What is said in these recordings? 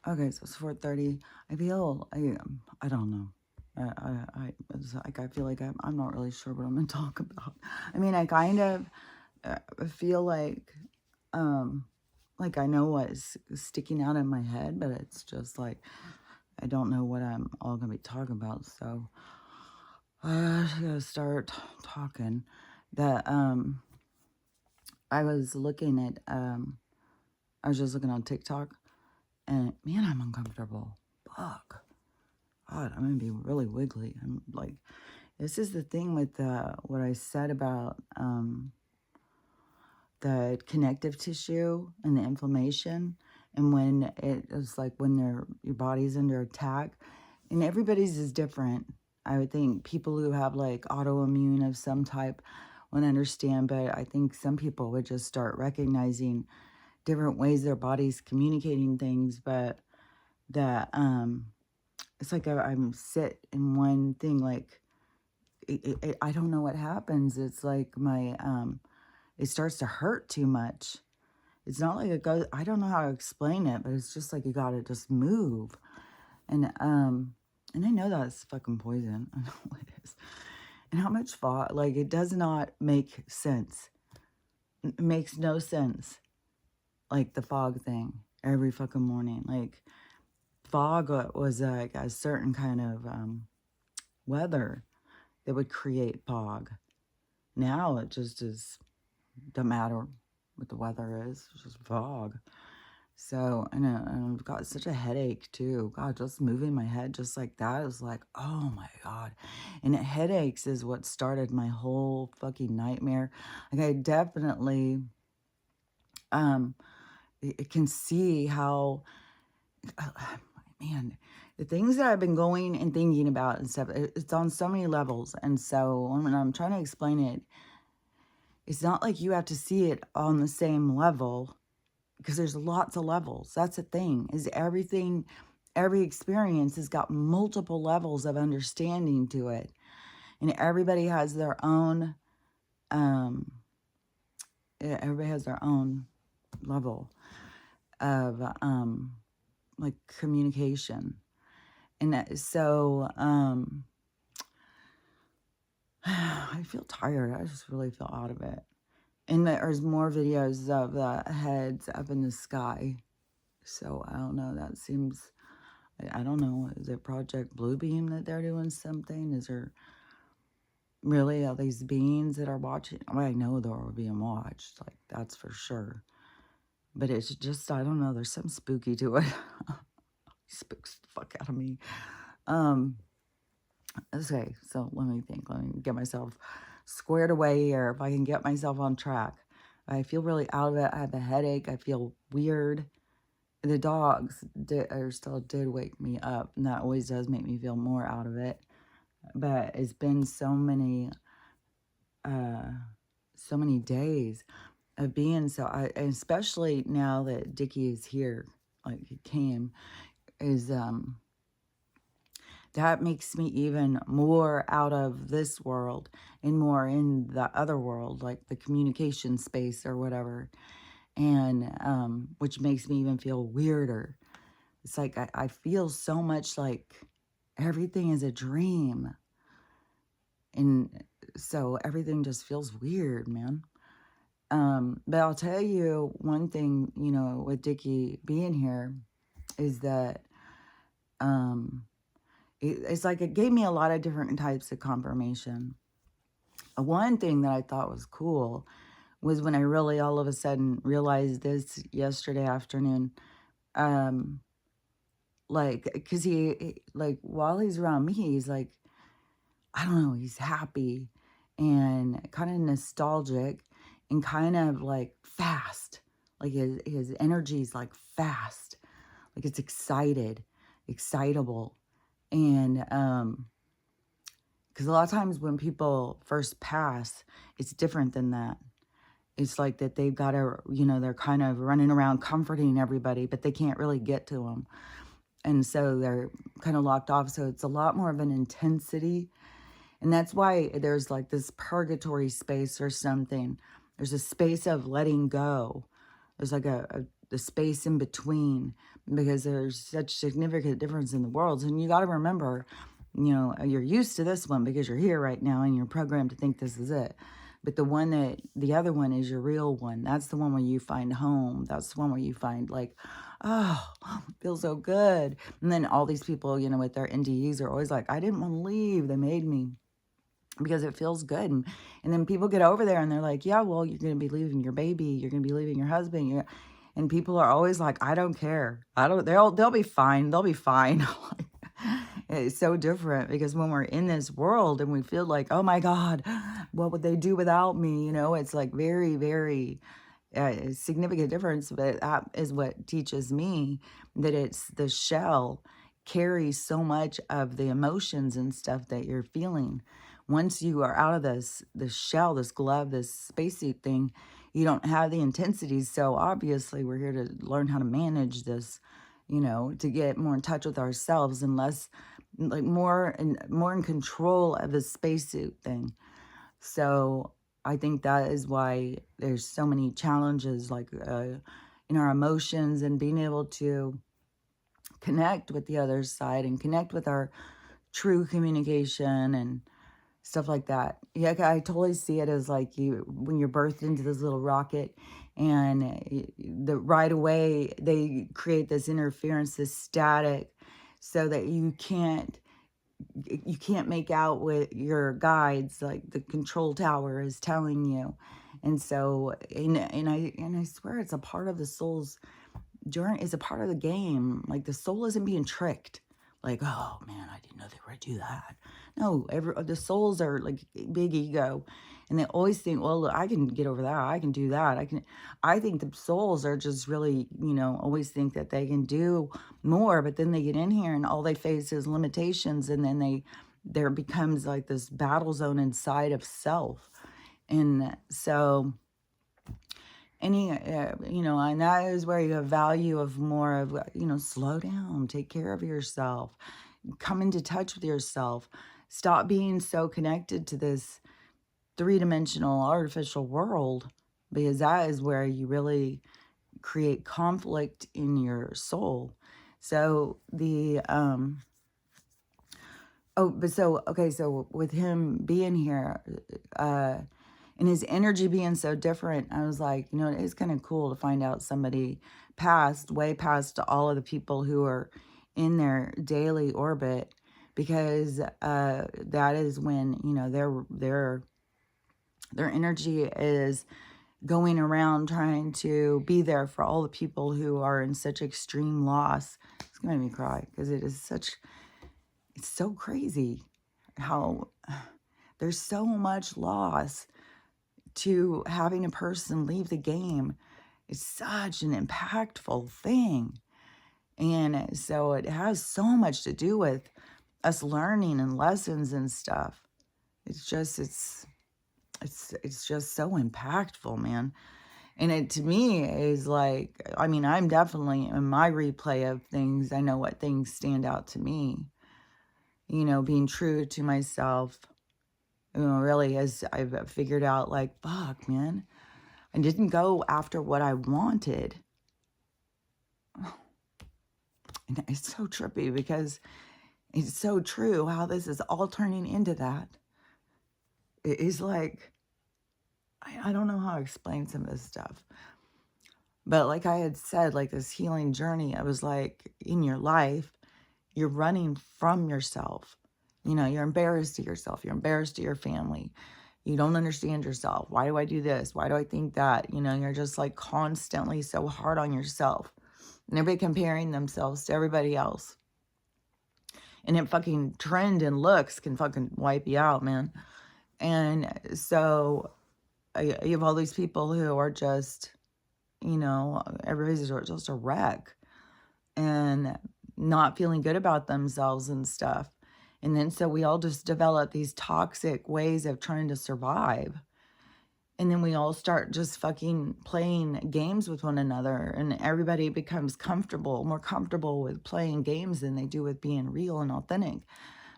Okay, so it's 4:30. I don't know. It's like I feel like I'm not really sure what I'm gonna talk about. I mean, I kind of feel um, like I know what's sticking out in my head, but it's just like I don't know what I'm all gonna be talking about. So I gotta start talking. That I was looking at I was just looking on TikTok, and man, I'm uncomfortable. Fuck. God, I'm gonna be really wiggly. I'm like, this is the thing with what I said about the connective tissue and the inflammation, and when it is like when your body's under attack, and everybody's is different. I would think people who have like autoimmune of some type would understand, but I think some people would just start recognizing different ways their body's communicating things, but that it's like I'm sit in one thing, like I don't know what happens. It's like it starts to hurt too much. It's not like it goes, I don't know how to explain it, but it's just like you gotta just move. And I know that's fucking poison. I know it is. And how much fog, like it does not make sense. It makes no sense. Like the fog thing every fucking morning. Like fog was like a certain kind of weather that would create fog. Now it just is, don't matter what the weather is, it's just fog. So, and I've got such a headache too. God, just moving my head just like that is like, oh my God. And headaches is what started my whole fucking nightmare. Like I definitely um can see how man, the things that I've been going and thinking about and stuff, it's on so many levels. And so when I'm trying to explain it, it's not like you have to see it on the same level because there's lots of levels. That's the thing, is everything, every experience has got multiple levels of understanding to it. And um, everybody has their own level of like communication. And I feel tired. I just really feel out of it. And there's more videos of the heads up in the sky. So I don't know. That seems, I don't know. Is it Project Bluebeam that they're doing something? Is there really all these beings that are watching? Well, I know they're all being watched. Like, that's for sure. But it's just, I don't know. There's some spooky to it. Spooks the fuck out of me. Um, okay, so let me think. Let me get myself squared away here. If I can get myself on track. I feel really out of it. I have a headache. I feel weird. The dogs did wake me up, and that always does make me feel more out of it. But it's been uh, so many days of being so. Especially now that Dickie is here, like he came, is that makes me even more out of this world and more in the other world, like the communication space or whatever, and which makes me even feel weirder. It's like I feel so much like everything is a dream. And so everything just feels weird, man. But I'll tell you one thing, with Dickie being here is that it's like it gave me a lot of different types of confirmation. One thing that I thought was cool was when I really all of a sudden realized this yesterday afternoon. Um, like, because like, while he's around me, he's like, I don't know, he's happy and kind of nostalgic and kind of like fast. Like his energy is like fast, like it's excitable. And because a lot of times when people first pass, it's different than that. It's like that they've got to, they're kind of running around comforting everybody, but they can't really get to them. And so they're kind of locked off. So it's a lot more of an intensity. And that's why there's like this purgatory space or something. There's a space of letting go. There's like the space in between, because there's such significant difference in the worlds. And you got to remember, you're used to this one because you're here right now and you're programmed to think this is it. But the other one is your real one. That's the one where you find home. That's the one where you find like, oh, feels so good. And then all these people, with their NDEs are always like, I didn't want to leave. They made me, because it feels good. And then people get over there and they're like, yeah, well, you're going to be leaving your baby. You're going to be leaving your husband. And people are always like, I don't care. They'll be fine. They'll be fine. It's so different, because when we're in this world and we feel like, oh my God, what would they do without me? It's like very, very significant difference. But that is what teaches me that it's the shell carries so much of the emotions and stuff that you're feeling. Once you are out of this shell, this glove, this spacesuit thing, you don't have the intensities. So obviously we're here to learn how to manage this, to get more in touch with ourselves and less, like more in control of the spacesuit thing. So I think that is why there's so many challenges, like in our emotions, and being able to connect with the other side and connect with our true communication and stuff like that. Yeah, I totally see it as like when you're birthed into this little rocket, and right away they create this interference, this static, so that you can't make out with your guides, like the control tower is telling you. And so, and I swear it's a part of the soul's journey, it's a part of the game. Like the soul isn't being tricked. Like, oh man, I didn't know they were gonna do that. No, the souls are like big ego, and they always think, well, look, I can get over that. I can do that. I think the souls are just really, always think that they can do more, but then they get in here and all they face is limitations, and then there becomes like this battle zone inside of self. And so and that is where you have value of more of, slow down, take care of yourself, come into touch with yourself, stop being so connected to this three-dimensional artificial world, because that is where you really create conflict in your soul. So so with him being here, and his energy being so different, I was like, it's kind of cool to find out somebody way past all of the people who are in their daily orbit, because that is when, their energy is going around trying to be there for all the people who are in such extreme loss. It's gonna make me cry, because it's so crazy how there's so much loss to having a person leave the game. It's such an impactful thing. And so it has so much to do with us learning and lessons and stuff. It's just so impactful, man. And it, to me, is like, I'm definitely in my replay of things. I know what things stand out to me, being true to myself. Really, as I've figured out, like, fuck, man, I didn't go after what I wanted. And it's so trippy, because it's so true how this is all turning into that. It is like, I don't know how to explain some of this stuff. But like I had said, like this healing journey, I was like, in your life, you're running from yourself. You're embarrassed to yourself. You're embarrassed to your family. You don't understand yourself. Why do I do this? Why do I think that? You're just like constantly so hard on yourself. And everybody comparing themselves to everybody else. And it fucking trend and looks can fucking wipe you out, man. And so you have all these people who are just, everybody's just a wreck. And not feeling good about themselves and stuff. And then so we all just develop these toxic ways of trying to survive. And then we all start just fucking playing games with one another. And everybody becomes more comfortable with playing games than they do with being real and authentic.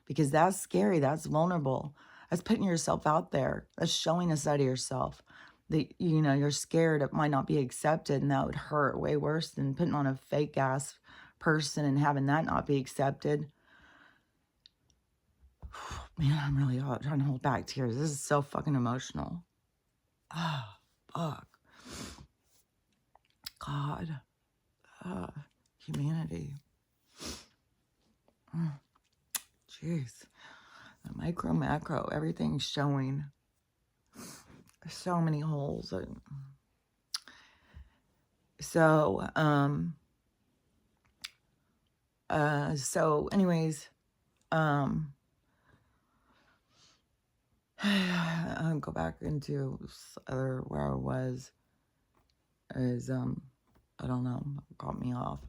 Because that's scary. That's vulnerable. That's putting yourself out there. That's showing a side of yourself. that, you know, you're scared it might not be accepted, and that would hurt way worse than putting on a fake ass person and having that not be accepted. Man, I'm really trying to hold back tears. This is so fucking emotional. Ah, fuck. God. Humanity. Jeez. The micro, macro, everything's showing. There's so many holes. So anyways, I'll go back into other where I was. Is I don't know, got me off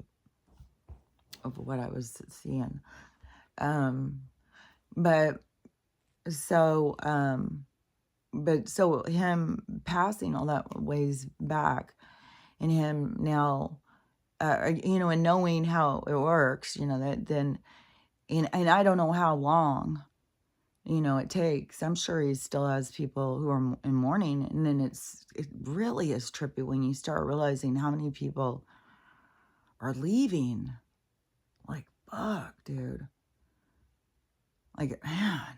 of what I was seeing. But so him passing all that ways back, and him now, you know, and knowing how it works, you know, that then, and I don't know how long, you know, it takes. I'm sure he still has people who are in mourning, and then it really is trippy when you start realizing how many people are leaving. Like, fuck, dude. Like, man,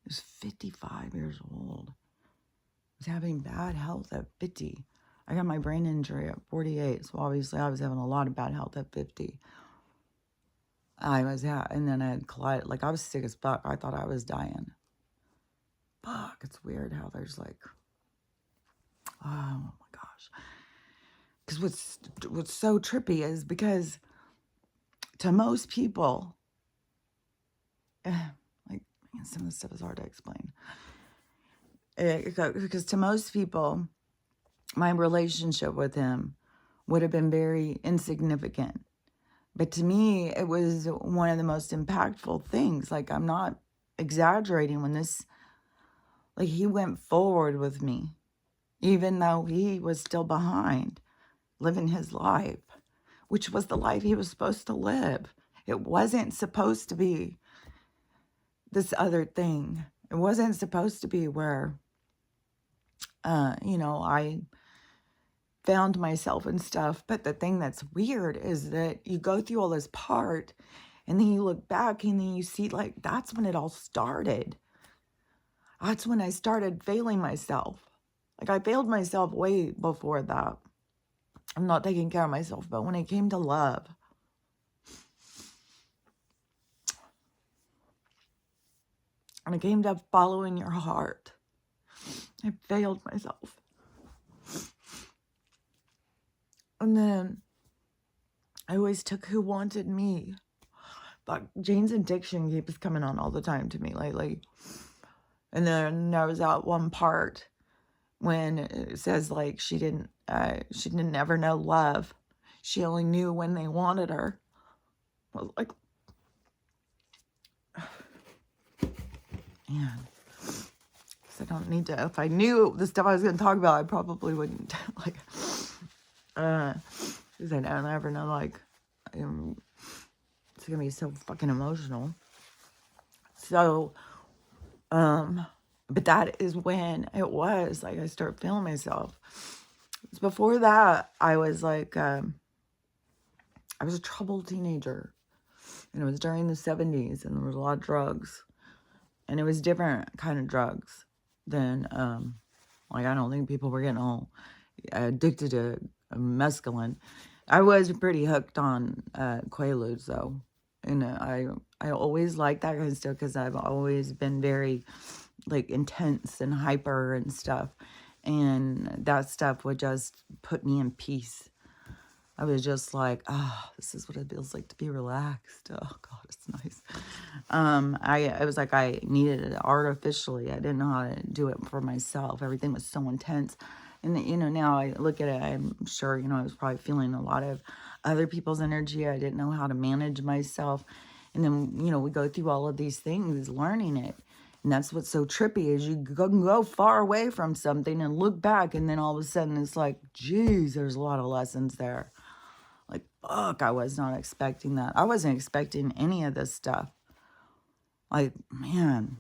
he was 55 years old. He was having bad health at 50. I got my brain injury at 48, so obviously I was having a lot of bad health at 50. I was, yeah, and then I had collided. Like, I was sick as fuck. I thought I was dying. Fuck, it's weird how there's like, oh my gosh. Because what's so trippy is because to most people, like, some of this stuff is hard to explain. Because to most people, my relationship with him would have been very insignificant. But to me, it was one of the most impactful things. Like, I'm not exaggerating when this, like, he went forward with me, even though he was still behind, living his life, which was the life he was supposed to live. It wasn't supposed to be this other thing. It wasn't supposed to be where, you know, I found myself and stuff. But the thing that's weird is that you go through all this part, and then you look back, and then you see, like, that's when it all started. That's when I started failing myself. Like, I failed myself way before that. I'm not taking care of myself. But when it came to love, when it came to following your heart, I failed myself. And then I always took who wanted me. But Jane's Addiction keeps coming on all the time to me lately. And then there was that one part when it says, like, she didn't ever know love. She only knew when they wanted her. I was like, man, because I don't need to. If I knew the stuff I was going to talk about, I probably wouldn't. Like, because I don't ever know, like, it's going to be so fucking emotional. So, but that is when it was, like, I started feeling myself. Before that, I was, like, I was a troubled teenager. And it was during the 70s, and there was a lot of drugs. And it was different kind of drugs than, like, I don't think people were getting all addicted to mescaline. I was pretty hooked on Quaaludes, though. And I always liked that kind of stuff because I've always been very, like, intense and hyper and stuff. And that stuff would just put me in peace. I was just like, oh, this is what it feels like to be relaxed. Oh, God, it's nice. I was like, I needed it artificially. I didn't know how to do it for myself. Everything was so intense. And, you know, now I look at it, I'm sure, you know, I was probably feeling a lot of other people's energy. I didn't know how to manage myself. And then, you know, we go through all of these things, learning it. And that's what's so trippy is you can go far away from something and look back. And then all of a sudden it's like, geez, there's a lot of lessons there. Like, fuck, I was not expecting that. I wasn't expecting any of this stuff. Like, man,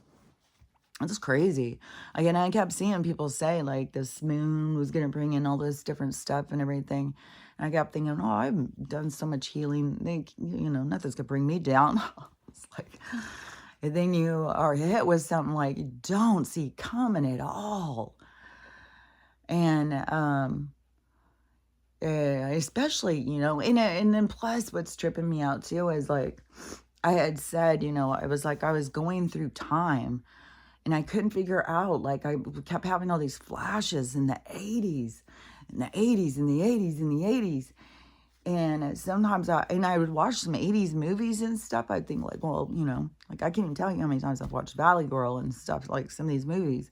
It's crazy. Again, I kept seeing people say like this moon was going to bring in all this different stuff and everything. And I kept thinking, oh, I've done so much healing. Nothing's going to bring me down. It's like, and then you are hit with something like you don't see coming at all. And especially, and then plus what's tripping me out too is like I had said, I was like, I was going through time. And I couldn't figure out, like, I kept having all these flashes in the 80s, in the 80s, in the 80s, in the 80s. And sometimes I would watch some 80s movies and stuff. I'd think, like, well, like, I can't even tell you how many times I've watched Valley Girl and stuff, like some of these movies.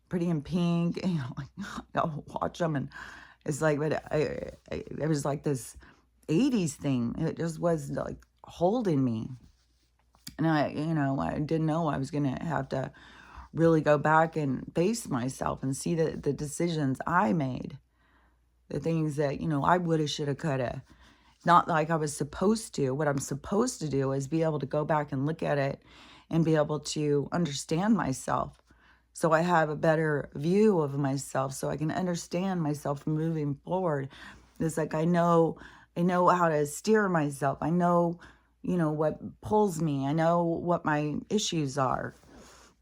Pretty in Pink, like, I'll watch them. And it's like, but it was like this 80s thing. It just was, like, holding me. And I didn't know I was going to have to really go back and face myself and see the decisions I made, the things that, I woulda, shoulda, coulda. Not like I was supposed to. What I'm supposed to do is be able to go back and look at it and be able to understand myself. So I have a better view of myself so I can understand myself moving forward. It's like I know how to steer myself. I know, what pulls me. I know what my issues are.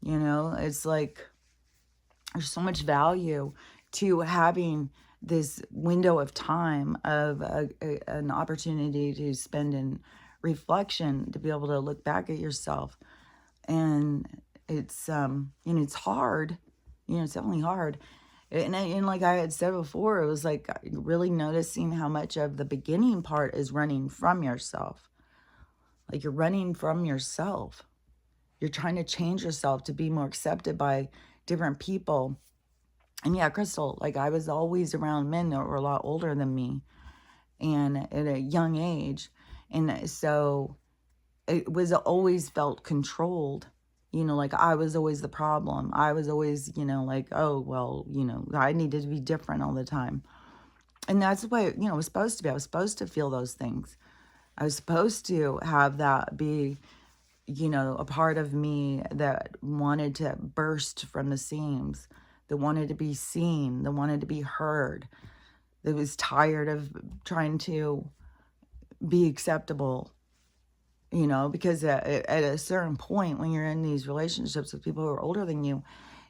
It's like there's so much value to having this window of time of an opportunity to spend in reflection, to be able to look back at yourself. And it's, it's hard, it's definitely hard. And like I had said before, it was like really noticing how much of the beginning part is running from yourself. Like you're running from yourself. You're trying to change yourself to be more accepted by different people. And yeah, Crystal, like I was always around men that were a lot older than me and at a young age. And so it was always felt controlled. Like I was always the problem. I was always, like, oh, well, I needed to be different all the time. And that's the way, it was supposed to be. I was supposed to feel those things. I was supposed to have that be a part of me that wanted to burst from the seams, that wanted to be seen, that wanted to be heard, that was tired of trying to be acceptable, because at a certain point when you're in these relationships with people who are older than you,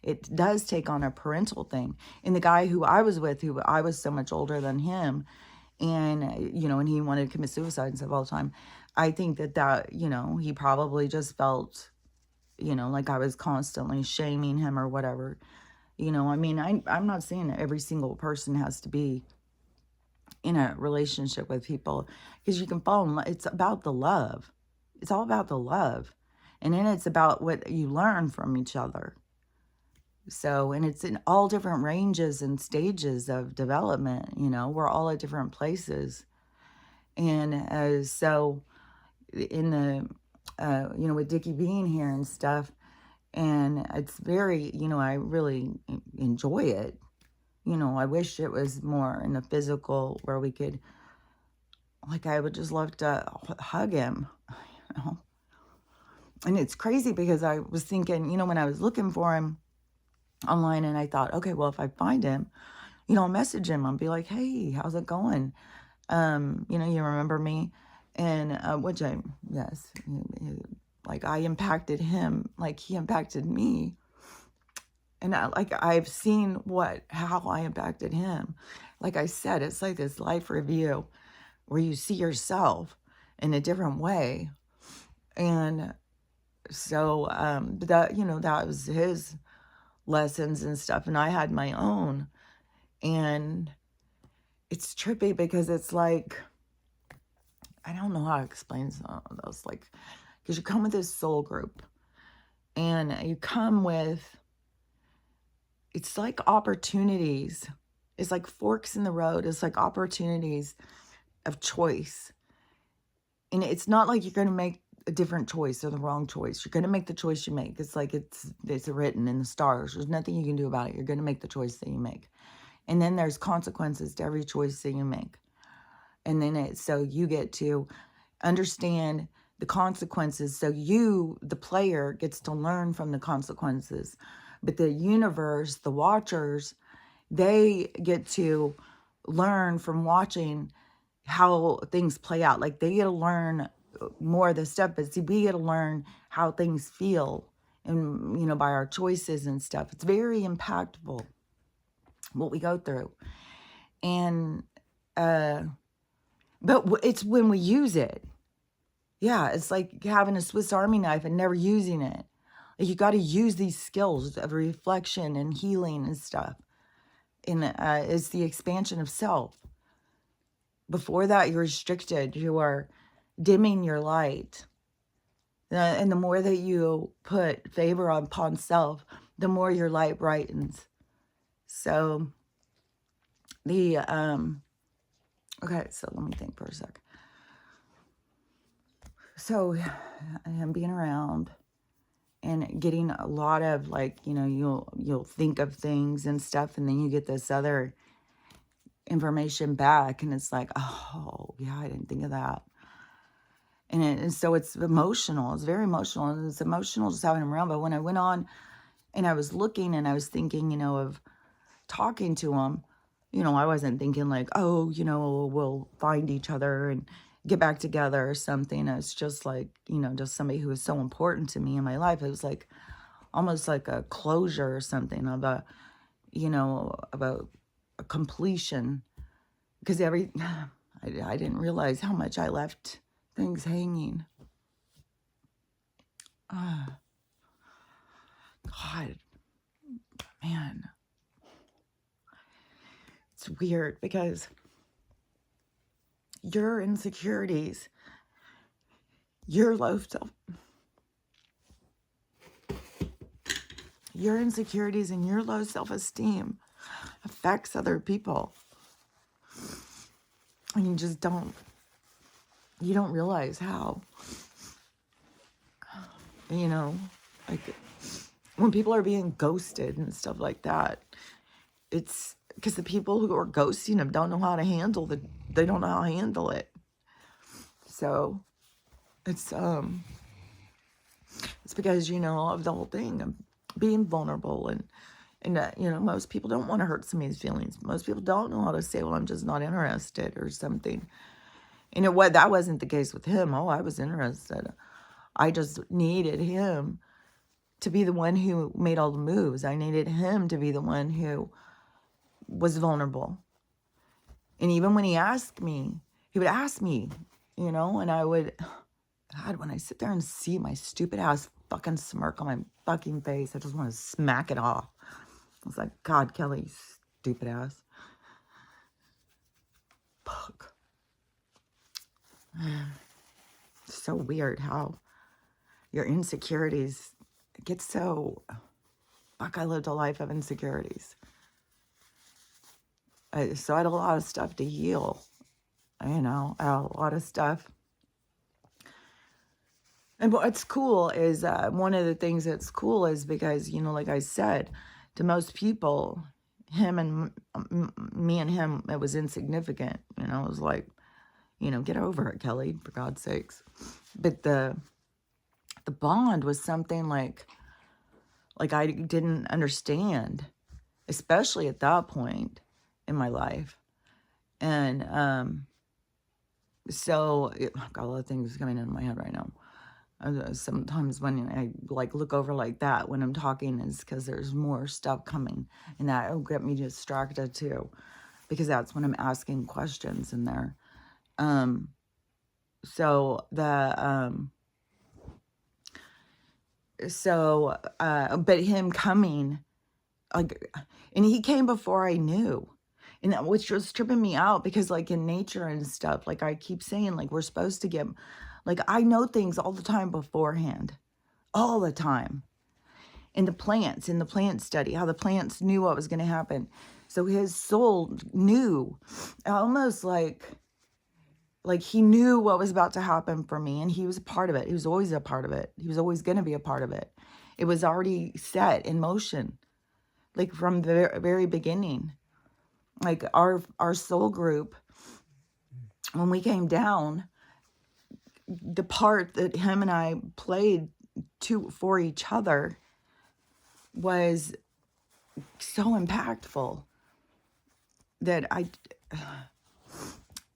it does take on a parental thing. And the guy who I was with, who I was so much older than him, and, and he wanted to commit suicide and stuff all the time. I think that, he probably just felt, like I was constantly shaming him or whatever. I mean, I'm not saying that every single person has to be in a relationship with people because you can fall in love. It's about the love. It's all about the love. And then it's about what you learn from each other. So, and it's in all different ranges and stages of development, we're all at different places. And so in the, with Dickie being here and stuff, and it's very, I really enjoy it. I wish it was more in the physical where we could, like, I would just love to hug him, And it's crazy because I was thinking, when I was looking for him online and I thought, okay, well, if I find him, I'll message him. I'll be like, hey, how's it going? You remember me? And, yes, like I impacted him, like he impacted me. And I've seen how I impacted him. Like I said, it's like this life review where you see yourself in a different way. And so, that was his lessons and stuff. And I had my own. And it's trippy because it's like, I don't know how to explain some of those, like, because you come with this soul group and you come with, it's like opportunities. It's like forks in the road. It's like opportunities of choice. And it's not like you're going to make a different choice or the wrong choice. You're going to make the choice you make. It's like it's written in the stars. There's nothing you can do about it. You're going to make the choice that you make. And then there's consequences to every choice that you make. And then so you get to understand the consequences. So you, the player, gets to learn from the consequences. But the universe, the watchers, they get to learn from watching how things play out. Like they get to learn more of the stuff, but see, we get to learn how things feel and, you know, by our choices and stuff. It's very impactful what we go through. And, but it's when we use it. Yeah, it's like having a Swiss Army knife and never using it. Like you got to use these skills of reflection and healing and stuff. And it's the expansion of self. Before that, you're restricted. You are dimming your light. And the more that you put favor upon self, the more your light brightens. So the, okay, so let me think for a sec. So I am being around and getting a lot of like, you know, you'll think of things and stuff, and then you get this other information back, and it's like, oh yeah, I didn't think of that. And so it's emotional. It's very emotional, and it's emotional just having him around. But when I went on and I was looking and I was thinking, you know, of talking to him, you know, I wasn't thinking like, oh, you know, we'll find each other and get back together or something. It's just like, you know, just somebody who was so important to me in my life. It was like almost like a closure or something of a, you know, about a completion. Because I didn't realize how much I left things hanging. God, man. It's weird because your insecurities, your low self, your insecurities and your low self-esteem affects other people. And you just don't realize how. You know, like when people are being ghosted and stuff like that, it's because the people who are ghosting them don't know how to handle they don't know how to handle it. So it's because, you know, of the whole thing of being vulnerable and you know, most people don't want to hurt somebody's feelings. Most people don't know how to say, well, I'm just not interested or something. And that wasn't the case with him. Oh, I was interested. I just needed him to be the one who made all the moves. I needed him to be the one who was vulnerable. And even when he asked me, he would ask me, you know, and I would, God, when I sit there and see my stupid ass fucking smirk on my fucking face, I just want to smack it off. I was like, God, Kelly, stupid ass. Fuck. It's so weird how your insecurities get so... Fuck, I lived a life of insecurities. So I had a lot of stuff to heal. You know, a lot of stuff. And what's cool is, one of the things that's cool is because, you know, like I said, to most people, him and me and him, it was insignificant. You know, it was like, you know, get over it, Kelly, for God's sakes. But the bond was something like I didn't understand, especially at that point in my life. And so I've got a lot of things coming into my head right now. Sometimes when I like look over like that when I'm talking, is because there's more stuff coming, and that will get me distracted too, because that's when I'm asking questions in there. But him coming, like, and he came before I knew, and that, which was tripping me out, because like in nature and stuff, like I keep saying, like we're supposed to get, like I know things all the time beforehand, all the time. In the plant study, how the plants knew what was going to happen. So his soul knew, almost like he knew what was about to happen for me, and he was a part of it. He was always a part of it. He was always going to be a part of it. It was already set in motion, like from the very beginning. Like our soul group, when we came down, the part that him and I played for each other was so impactful that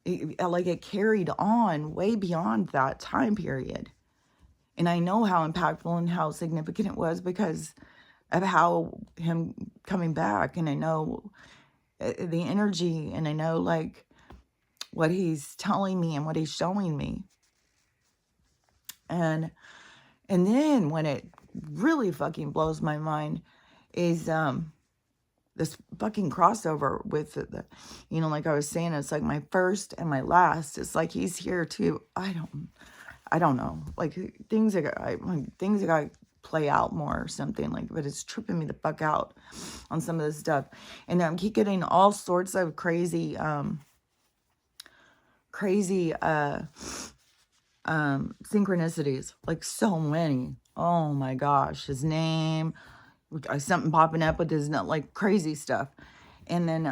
it carried on way beyond that time period. And I know how impactful and how significant it was because of how him coming back. And I know the energy, and I know like what he's telling me and what he's showing me. And then when it really fucking blows my mind is this fucking crossover with the, you know, like I was saying, it's like my first and my last. It's like he's here too. I don't know. Like things that got to play out more or something like, but it's tripping me the fuck out on some of this stuff. And I keep getting all sorts of crazy synchronicities, like so many. Oh my gosh, his name, something popping up with his, like crazy stuff. And then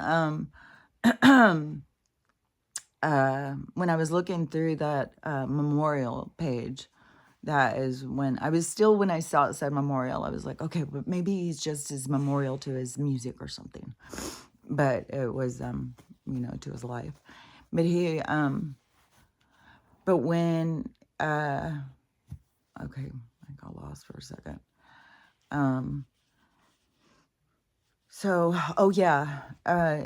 when I was looking through that memorial page, that is when when I saw it said memorial, I was like, okay, but maybe he's just his memorial to his music or something. But it was, you know, to his life. But but when, okay, I got lost for a second. So, oh yeah.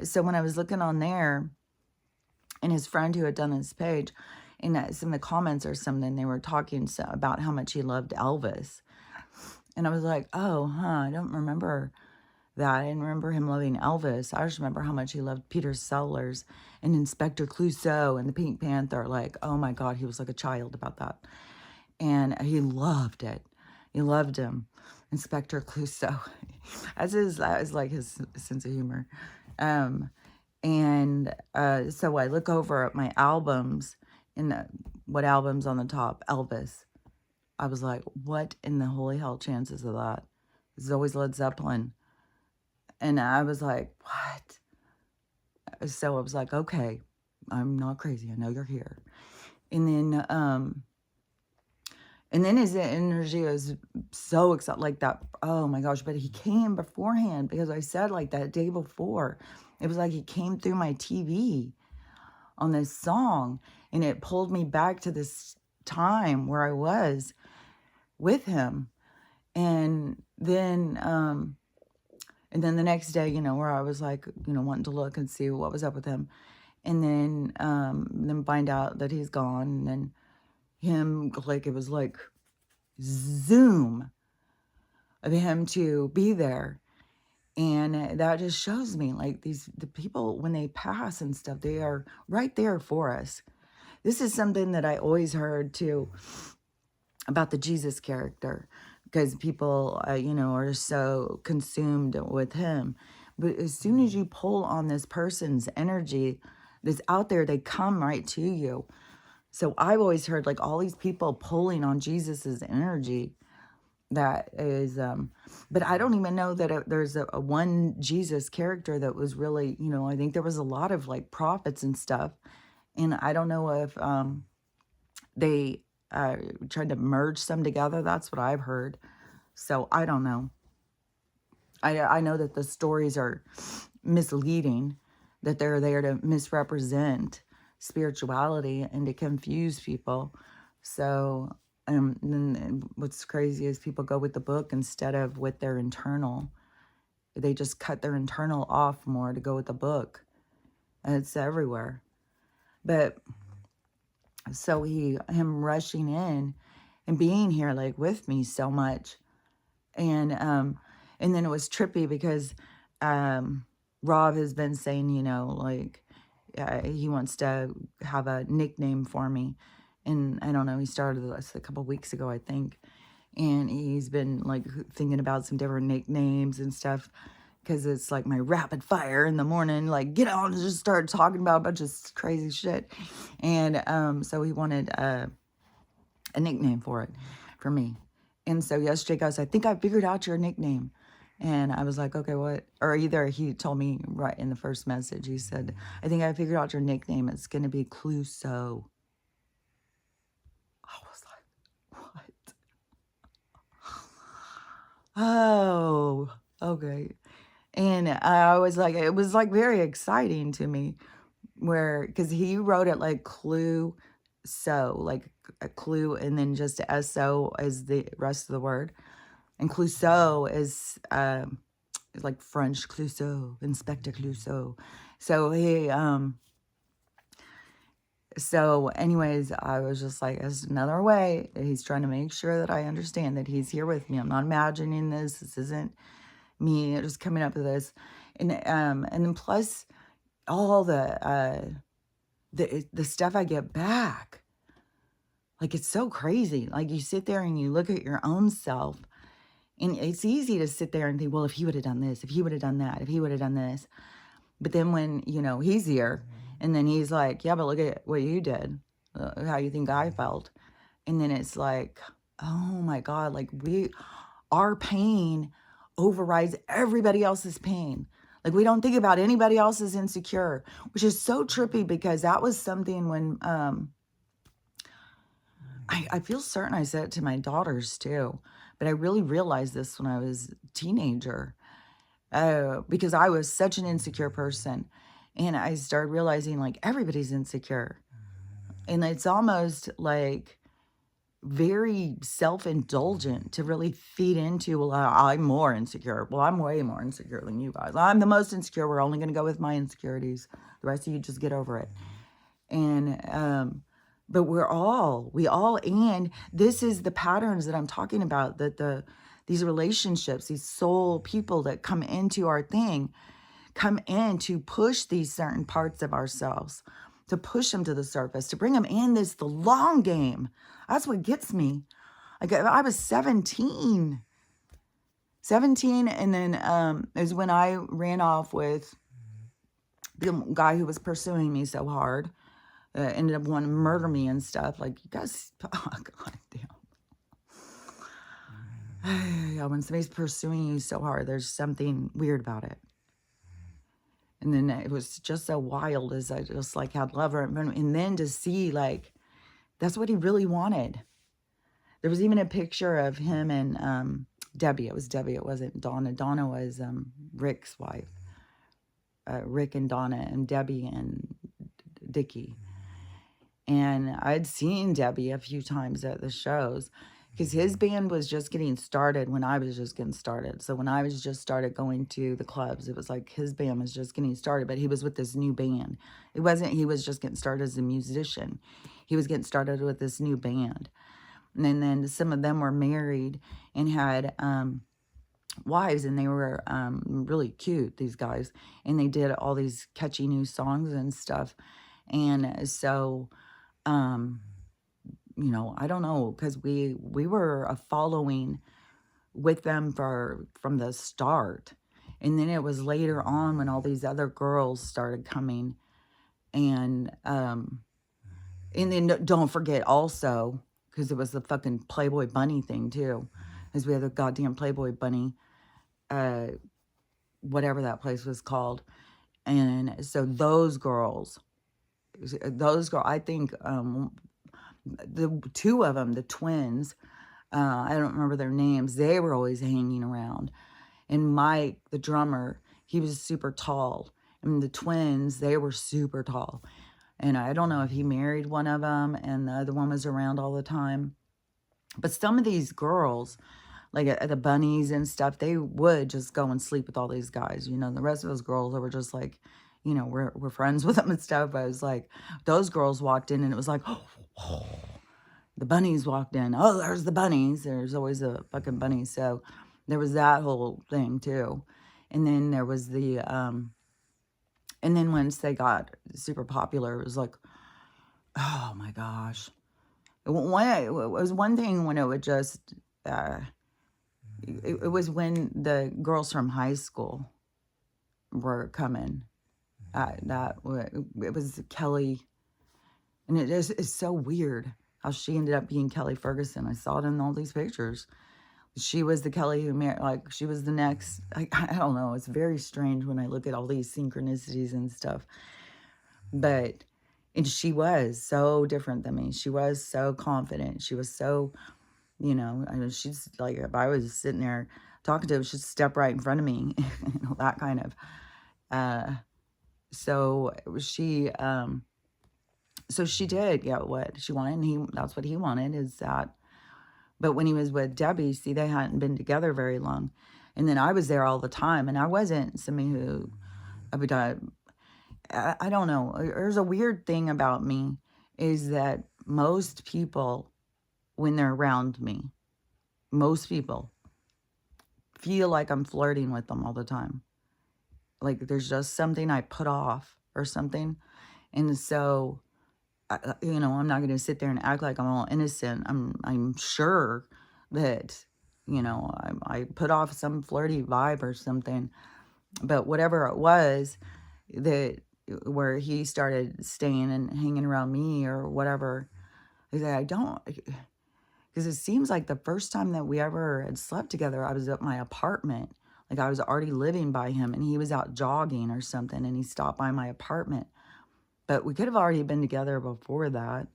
So when I was looking on there, and his friend who had done this page, in some of the comments or something, they were talking about how much he loved Elvis. And I was like, oh, I don't remember that. I didn't remember him loving Elvis. I just remember how much he loved Peter Sellers and Inspector Clouseau and the Pink Panther. Like, oh my God, he was like a child about that. And he loved it. He loved him. Inspector Clouseau. That is like his sense of humor. And so I look over at my albums, and what album's on the top? Elvis. I was like, what in the holy hell chances of that? It's always Led Zeppelin. And I was like, what? So I was like, okay, I'm not crazy. I know you're here. And then his energy was so excited, like that. Oh my gosh. But he came beforehand, because I said like that day before, it was like he came through my TV on this song, and it pulled me back to this time where I was with him. And then the next day, you know, where I was like, you know, wanting to look and see what was up with him. And then find out that he's gone. And then him, like, it was like zoom of him to be there. And that just shows me, like, the people, when they pass and stuff, they are right there for us. This is something that I always heard too about the Jesus character, because people, you know, are so consumed with him. But as soon as you pull on this person's energy that's out there, they come right to you. So I've always heard like all these people pulling on Jesus's energy. That is, but I don't even know that there's a one Jesus character that was really, you know, I think there was a lot of like prophets and stuff. And I don't know if they tried to merge some together. That's what I've heard. So I don't know. I know that the stories are misleading, that they're there to misrepresent spirituality and to confuse people. So then what's crazy is people go with the book instead of with their internal. They just cut their internal off more to go with the book. And it's everywhere. But so him rushing in and being here like with me so much. And then it was trippy because Rob has been saying, you know, like he wants to have a nickname for me. And I don't know, he started this a couple weeks ago, I think. And he's been like thinking about some different nicknames and stuff, because it's like my rapid fire in the morning, like get on and just start talking about a bunch of crazy shit. And so he wanted a nickname for me. And so yesterday he goes, I think I figured out your nickname. And I was like, okay, what? Or either he told me right in the first message, he said, I think I figured out your nickname. It's going to be Clouseau. Oh, okay. And I was like, it was like very exciting to me where, because he wrote it like clue, so like a clue, and then just so as the rest of the word. And Clouseau is like French Clouseau, Inspector Clouseau. So so anyways, I was just like, it's another way. He's trying to make sure that I understand that he's here with me. I'm not imagining this. This isn't me just coming up with this. And then plus all the stuff I get back. Like, it's so crazy. Like, you sit there and you look at your own self, and it's easy to sit there and think, well, if he would have done this, if he would have done that, if he would have done this. But then when, he's here, and then he's like, yeah, but look at what you did, how you think I felt. And then it's like, oh my God, like our pain overrides everybody else's pain. Like, we don't think about anybody else's insecure, which is so trippy, because that was something when, I feel certain I said it to my daughters too, but I really realized this when I was a teenager, because I was such an insecure person. And I started realizing like everybody's insecure. And it's almost like very self-indulgent to really feed into, well, I'm more insecure. Well, I'm way more insecure than you guys. I'm the most insecure. We're only going to go with my insecurities. The rest of you just get over it. And, but we all, and this is the patterns that I'm talking about, that these relationships, these soul people that come into our thing, come in to push these certain parts of ourselves, to push them to the surface, to bring them in the long game. That's what gets me. Like, I was 17, and then is when I ran off with the guy who was pursuing me so hard. Ended up wanting to murder me and stuff. Like, you guys, oh, God damn. Yeah, when somebody's pursuing you so hard, there's something weird about it. And then it was just so wild as I just like had love for him. And then to see like, that's what he really wanted. There was even a picture of him and Debbie. It was Debbie. It wasn't Donna. Donna was Rick's wife. Rick and Donna, and Debbie and Dickie. And I'd seen Debbie a few times at the shows, because his band was just getting started when I was just getting started. So when I was just started going to the clubs, it was like his band was just getting started, but he was with this new band. It wasn't, he was just getting started as a musician. He was getting started with this new band. And then some of them were married and had wives, and they were really cute, these guys. And they did all these catchy new songs and stuff. And so, I don't know, because we were a following with them from the start. And then it was later on when all these other girls started coming. And then don't forget also, because it was the fucking Playboy Bunny thing too, because we had the goddamn Playboy Bunny, whatever that place was called. And so those girls, I think the two of them, the twins, I don't remember their names, they were always hanging around. And Mike, the drummer, he was super tall. And the twins, they were super tall. And I don't know if he married one of them and the other one was around all the time. But some of these girls, like the bunnies and stuff, they would just go and sleep with all these guys. The rest of those girls, they were just like, we're friends with them and stuff. I was like, those girls walked in and it was like, oh, the bunnies walked in. Oh, there's the bunnies. There's always a fucking bunny. So there was that whole thing too. And then there was and then once they got super popular, it was like, oh my gosh. It was one thing when it would just, it was when the girls from high school were coming. It was Kelly. And it's so weird how she ended up being Kelly Ferguson. I saw it in all these pictures. She was the Kelly who married, like, she was the next, I don't know. It's very strange when I look at all these synchronicities and stuff. But, and she was so different than me. She was so confident. She was so, I mean, she's like, if I was sitting there, talking to him, she'd step right in front of me, that kind of. Uh, so she did get what she wanted, and that's what he wanted, is that. But when he was with Debbie, see, they hadn't been together very long. And then I was there all the time, and I wasn't somebody who, I would, I don't know. There's a weird thing about me is that most people, when they're around me, most people feel like I'm flirting with them all the time. Like there's just something I put off or something. And so, I'm not going to sit there and act like I'm all innocent. I'm sure that, I put off some flirty vibe or something. But whatever it was, that where he started staying and hanging around me or whatever, is that I don't, because it seems like the first time that we ever had slept together, I was at my apartment. Like I was already living by him, and he was out jogging or something, and he stopped by my apartment. But we could have already been together before that.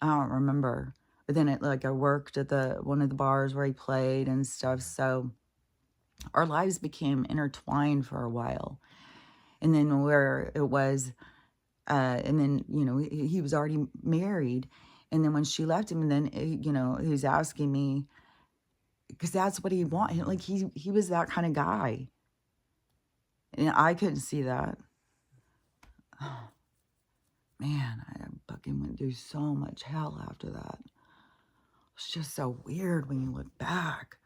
I don't remember. But then I worked at one of the bars where he played and stuff. So our lives became intertwined for a while. And then where it was, and then, he was already married. And then when she left him, and then, he was asking me, because that's what he wanted. Like he was that kind of guy. And I couldn't see that. Oh, man, I fucking went through so much hell after that. It's just so weird when you look back.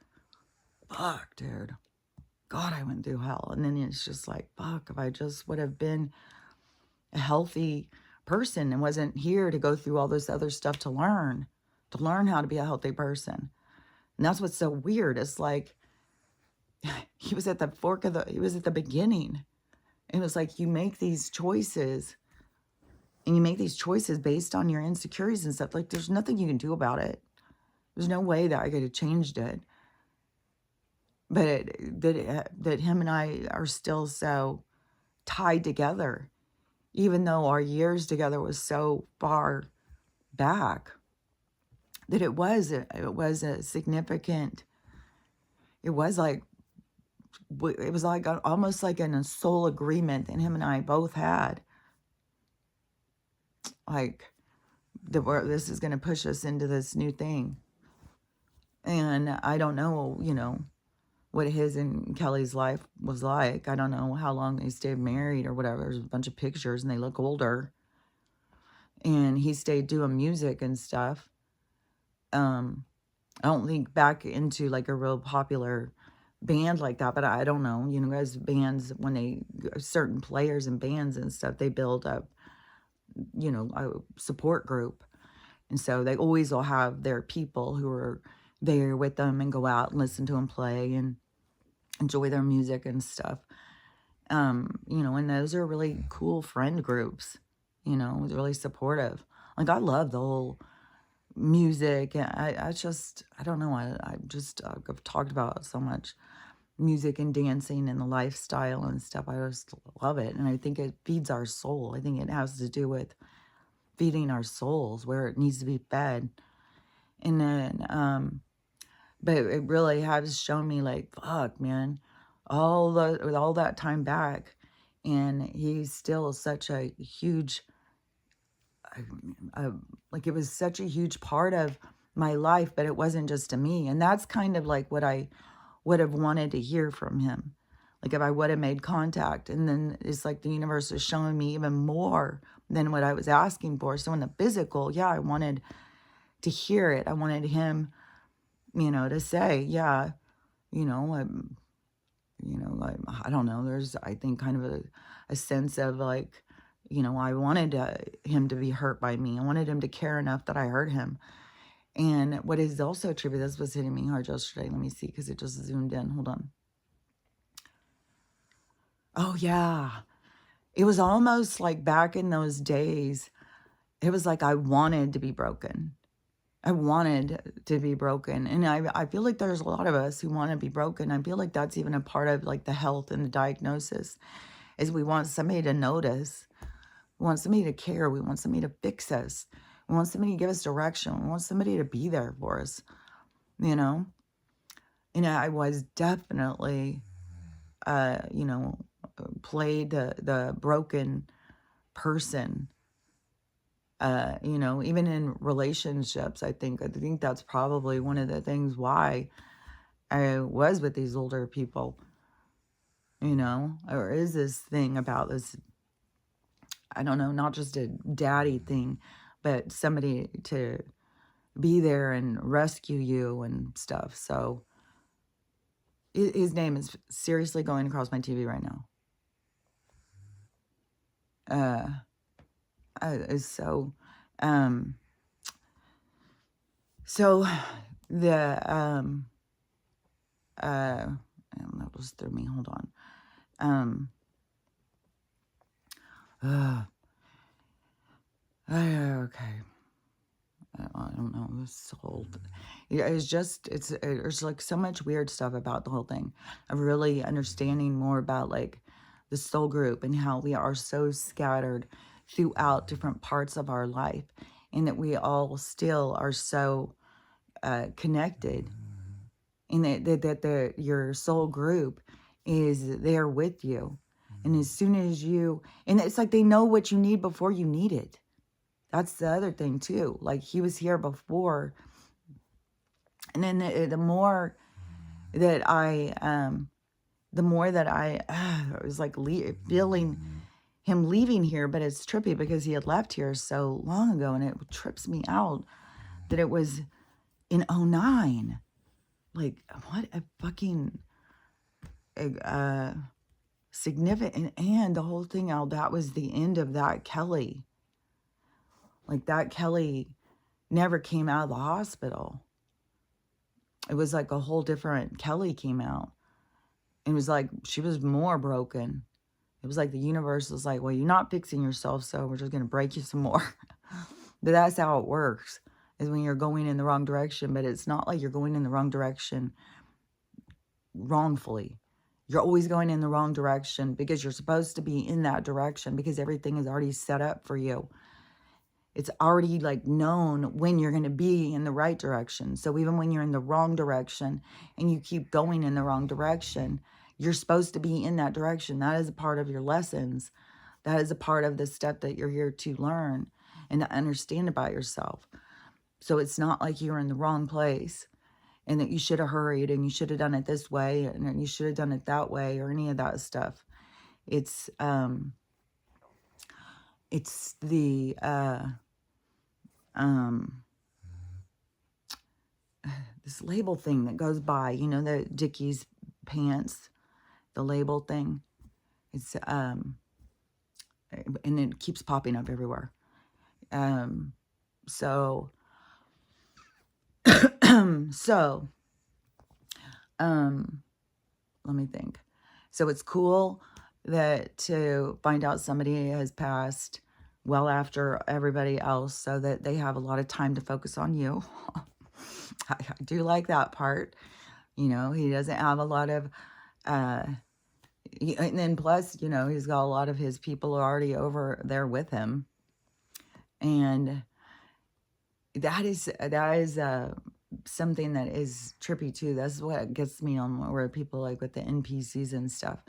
Fuck, dude. God, I went through hell. And then it's just like, fuck, if I just would have been a healthy person and wasn't here to go through all this other stuff to learn how to be a healthy person. And that's what's so weird. It's like, he was at the beginning. It was like, you make these choices, and you make these choices based on your insecurities and stuff. Like, there's nothing you can do about it. There's no way that I could have changed it. But that him and I are still so tied together, even though our years together was so far back, that it was a significant, it was like almost like a soul agreement that him and I both had. Like, this is going to push us into this new thing. And I don't know, what his and Kelly's life was like. I don't know how long they stayed married or whatever. There's a bunch of pictures and they look older. And he stayed doing music and stuff. I don't think back into like a real popular band like that, but I don't know. As bands, when certain players and bands and stuff, they build up, a support group. And so they always will have their people who are there with them and go out and listen to them play and enjoy their music and stuff. And those are really cool friend groups, really supportive. Like, I love the whole music. And I don't know. I've talked about so much music and dancing and the lifestyle and stuff. I just love it. And I think it feeds our soul. I think it has to do with feeding our souls where it needs to be fed. And then, but it really has shown me, like, fuck, man, all that time back, and he's still such a huge, like, it was such a huge part of my life, but it wasn't just to me. And that's kind of like what I would have wanted to hear from him. Like, if I would have made contact, and then it's like the universe is showing me even more than what I was asking for. So in the physical, yeah, I wanted to hear it. I wanted him, to say, yeah, I don't know. There's, I think, kind of a sense of like, I wanted him to be hurt by me. I wanted him to care enough that I hurt him. And what is also true, this was hitting me hard yesterday. Let me see, because it just zoomed in. Hold on. Oh, yeah. It was almost like back in those days, it was like I wanted to be broken. I wanted to be broken. And I feel like there's a lot of us who want to be broken. I feel like that's even a part of like the health and the diagnosis, is we want somebody to notice. We want somebody to care. We want somebody to fix us. We want somebody to give us direction. We want somebody to be there for us, And I was definitely, you know, played the broken person. You know, even in relationships, I think that's probably one of the things why I was with these older people, you know, or is this thing about this, I don't know, not just a daddy thing, but somebody to be there and rescue you and stuff. So his name is seriously going across my TV right now. Is so, um, so the, that just threw me. Hold on. Uh, okay. I don't know. This whole, yeah, it's just, there's like so much weird stuff about the whole thing of really understanding more about like the soul group and how we are so scattered throughout different parts of our life, and that we all still are so connected, and that your soul group is there with you. And as soon as you, and it's like they know what you need before you need it. That's the other thing too. Like he was here before. And then the more that I was like feeling him leaving here, but it's trippy because he had left here so long ago, and it trips me out that it was in '09. Like, what a fucking significant, and the whole thing out, that was the end of that Kelly. Like, that Kelly never came out of the hospital. It was like a whole different Kelly came out. It was like she was more broken. It was like the universe was like, well, you're not fixing yourself, so we're just going to break you some more. But that's how it works, is when you're going in the wrong direction. But it's not like you're going in the wrong direction wrongfully. You're always going in the wrong direction because you're supposed to be in that direction, because everything is already set up for you. It's already like known when you're going to be in the right direction. So even when you're in the wrong direction and you keep going in the wrong direction, you're supposed to be in that direction. That is a part of your lessons. That is a part of the stuff that you're here to learn and to understand about yourself. So it's not like you're in the wrong place and that you should have hurried and you should have done it this way and you should have done it that way or any of that stuff. It's the this label thing that goes by, you know, the Dickies pants, the label thing. It's and it keeps popping up everywhere. So let me think. So it's cool that to find out somebody has passed well after everybody else, so that they have a lot of time to focus on you. I do like that part. You know, he doesn't have a lot of, and then plus, you know, he's got a lot of his people already over there with him. And that is something that is trippy too. That's what gets me on where people like with the NPCs and stuff,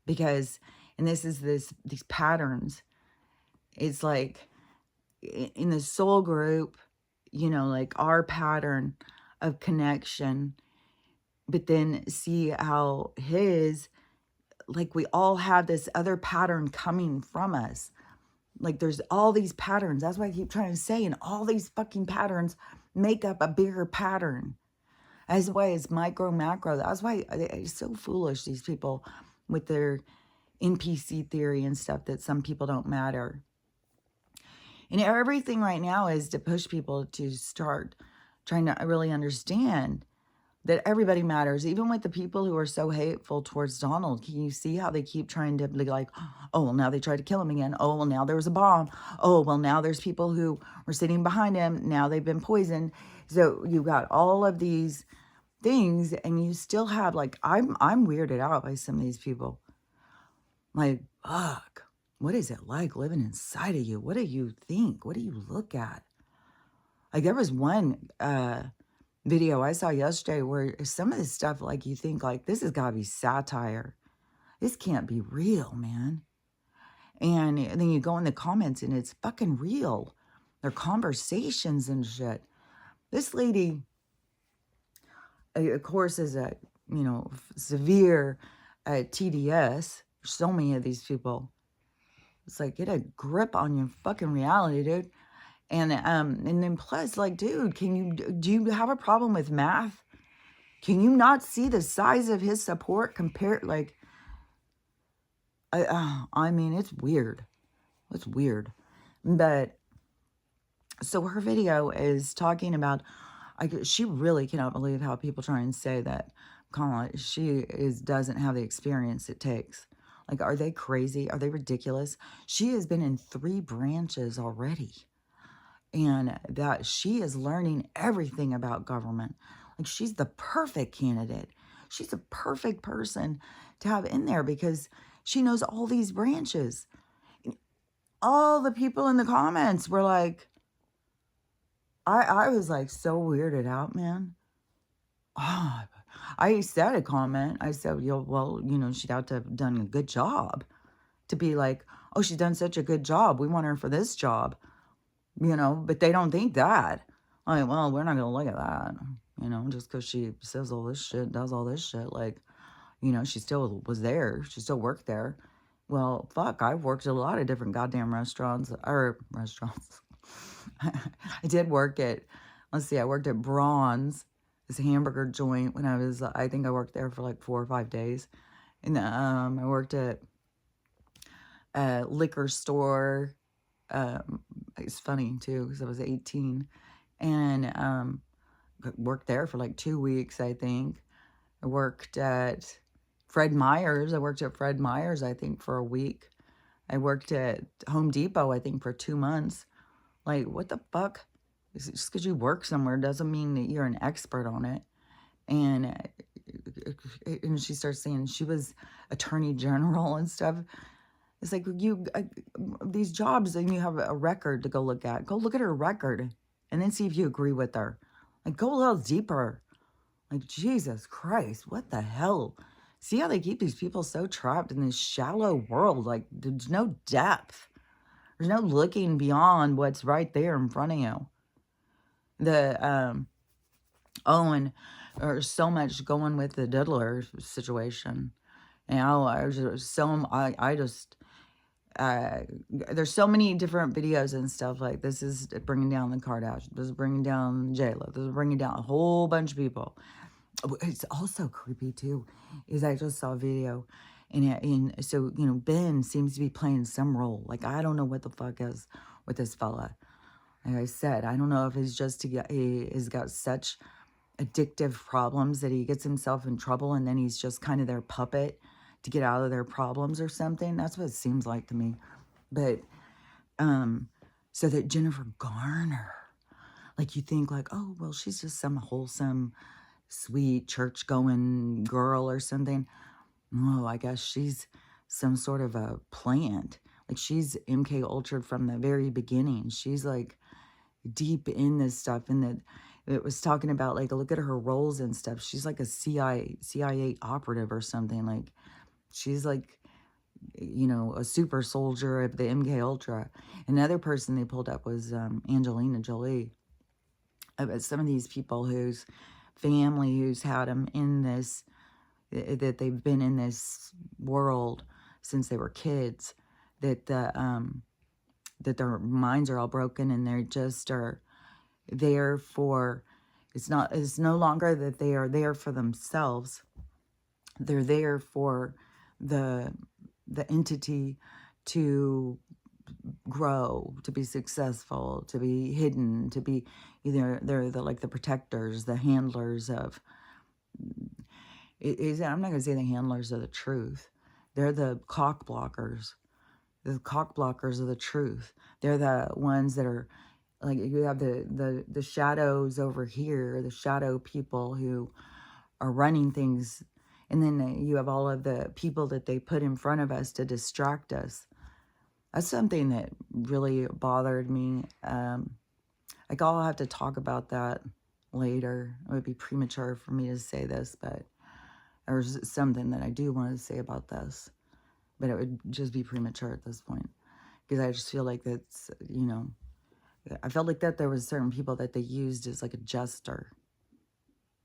because, and these patterns, it's like in the soul group, you know, like our pattern of connection, but then see how his, like we all have this other pattern coming from us. Like there's all these patterns. That's why I keep trying to say, and all these fucking patterns make up a bigger pattern. That's why it's micro, macro. That's why it's so foolish, these people with their NPC theory and stuff, that some people don't matter. And everything right now is to push people to start trying to really understand that everybody matters, even with the people who are so hateful towards Donald. Can you see how they keep trying to be like, oh, well, now they tried to kill him again. Oh, well, now there was a bomb. Oh, well, now there's people who were sitting behind him. Now they've been poisoned. So you've got all of these things, and you still have, like, I'm weirded out by some of these people. Like, fuck, what is it like living inside of you? What do you think? What do you look at? Like, there was one video I saw yesterday where some of this stuff, like, you think, like, this has gotta be satire. This can't be real, man. And then you go in the comments and it's fucking real. Their conversations and shit. This lady, of course, is a, severe TDS. So many of these people. It's like, get a grip on your fucking reality, dude. And then plus, like, dude, do you have a problem with math? Can you not see the size of his support compared, like, I mean, it's weird. It's weird. But, so her video is talking about, she really cannot believe how people try and say that Kamala, doesn't have the experience it takes. Like, are they crazy? Are they ridiculous? She has been in 3 branches already. And that she is learning everything about government. Like, she's the perfect candidate. She's a perfect person to have in there because she knows all these branches. All the people in the comments were like, I was like so weirded out, man. Oh, I said a comment. I said, well, she'd have to have done a good job to be like, oh, she's done such a good job. We want her for this job. But they don't think that. Like, well, we're not going to look at that, just because she says all this shit, does all this shit. Like, she still was there. She still worked there. Well, fuck, I've worked at a lot of different goddamn restaurants. I did work at, let's see, I worked at Braun's, this hamburger joint when I think I worked there for like 4 or 5 days. And I worked at a liquor store. It's funny too because I was 18 and worked there for like 2 weeks, I think. I worked at Fred Meyer's. I think, for a week. I worked at Home Depot, I think, for 2 months. Like, what the fuck? Just because you work somewhere doesn't mean that you're an expert on it. And she starts saying she was attorney general and stuff. It's like, these jobs, and you have a record to go look at. Go look at her record and then see if you agree with her. Like, go a little deeper. Like, Jesus Christ, what the hell? See how they keep these people so trapped in this shallow world? Like, there's no depth. There's no looking beyond what's right there in front of you. And there's so much going with the diddler situation. There's so many different videos and stuff. Like, this is bringing down the Kardashians. This is bringing down J-Lo. This is bringing down a whole bunch of people. It's also creepy too, is I just saw a video and so, Ben seems to be playing some role. Like, I don't know what the fuck is with this fella. Like I said, I don't know if he's he has got such addictive problems that he gets himself in trouble and then he's just kind of their puppet to get out of their problems or something. That's what it seems like to me. But, so that Jennifer Garner, like, you think like, oh, well, she's just some wholesome, sweet church-going girl or something. Oh, I guess she's some sort of a plant. Like, she's MK Ultra from the very beginning. She's like deep in this stuff. And it was talking about, like, look at her roles and stuff. She's like a CIA operative or something. Like, she's like, a super soldier of the MK Ultra. Another person they pulled up was Angelina Jolie. Some of these people whose family who's had them in this, that they've been in this world since they were kids, that that their minds are all broken and they're just are there for, it's no longer that they are there for themselves. They're there for the entity to grow, to be successful, to be hidden, to be either they're like the protectors, the handlers of. I'm not going to say the handlers of the truth. They're the cock blockers. The cock blockers of the truth. They're the ones that are like, you have the shadows over here, the shadow people who are running things. And then you have all of the people that they put in front of us to distract us. That's something that really bothered me. Like, I'll have to talk about that later. It would be premature for me to say this, but there's something that I do want to say about this, but it would just be premature at this point because I just feel like that's, you know, I felt like that there was certain people that they used as like a jester,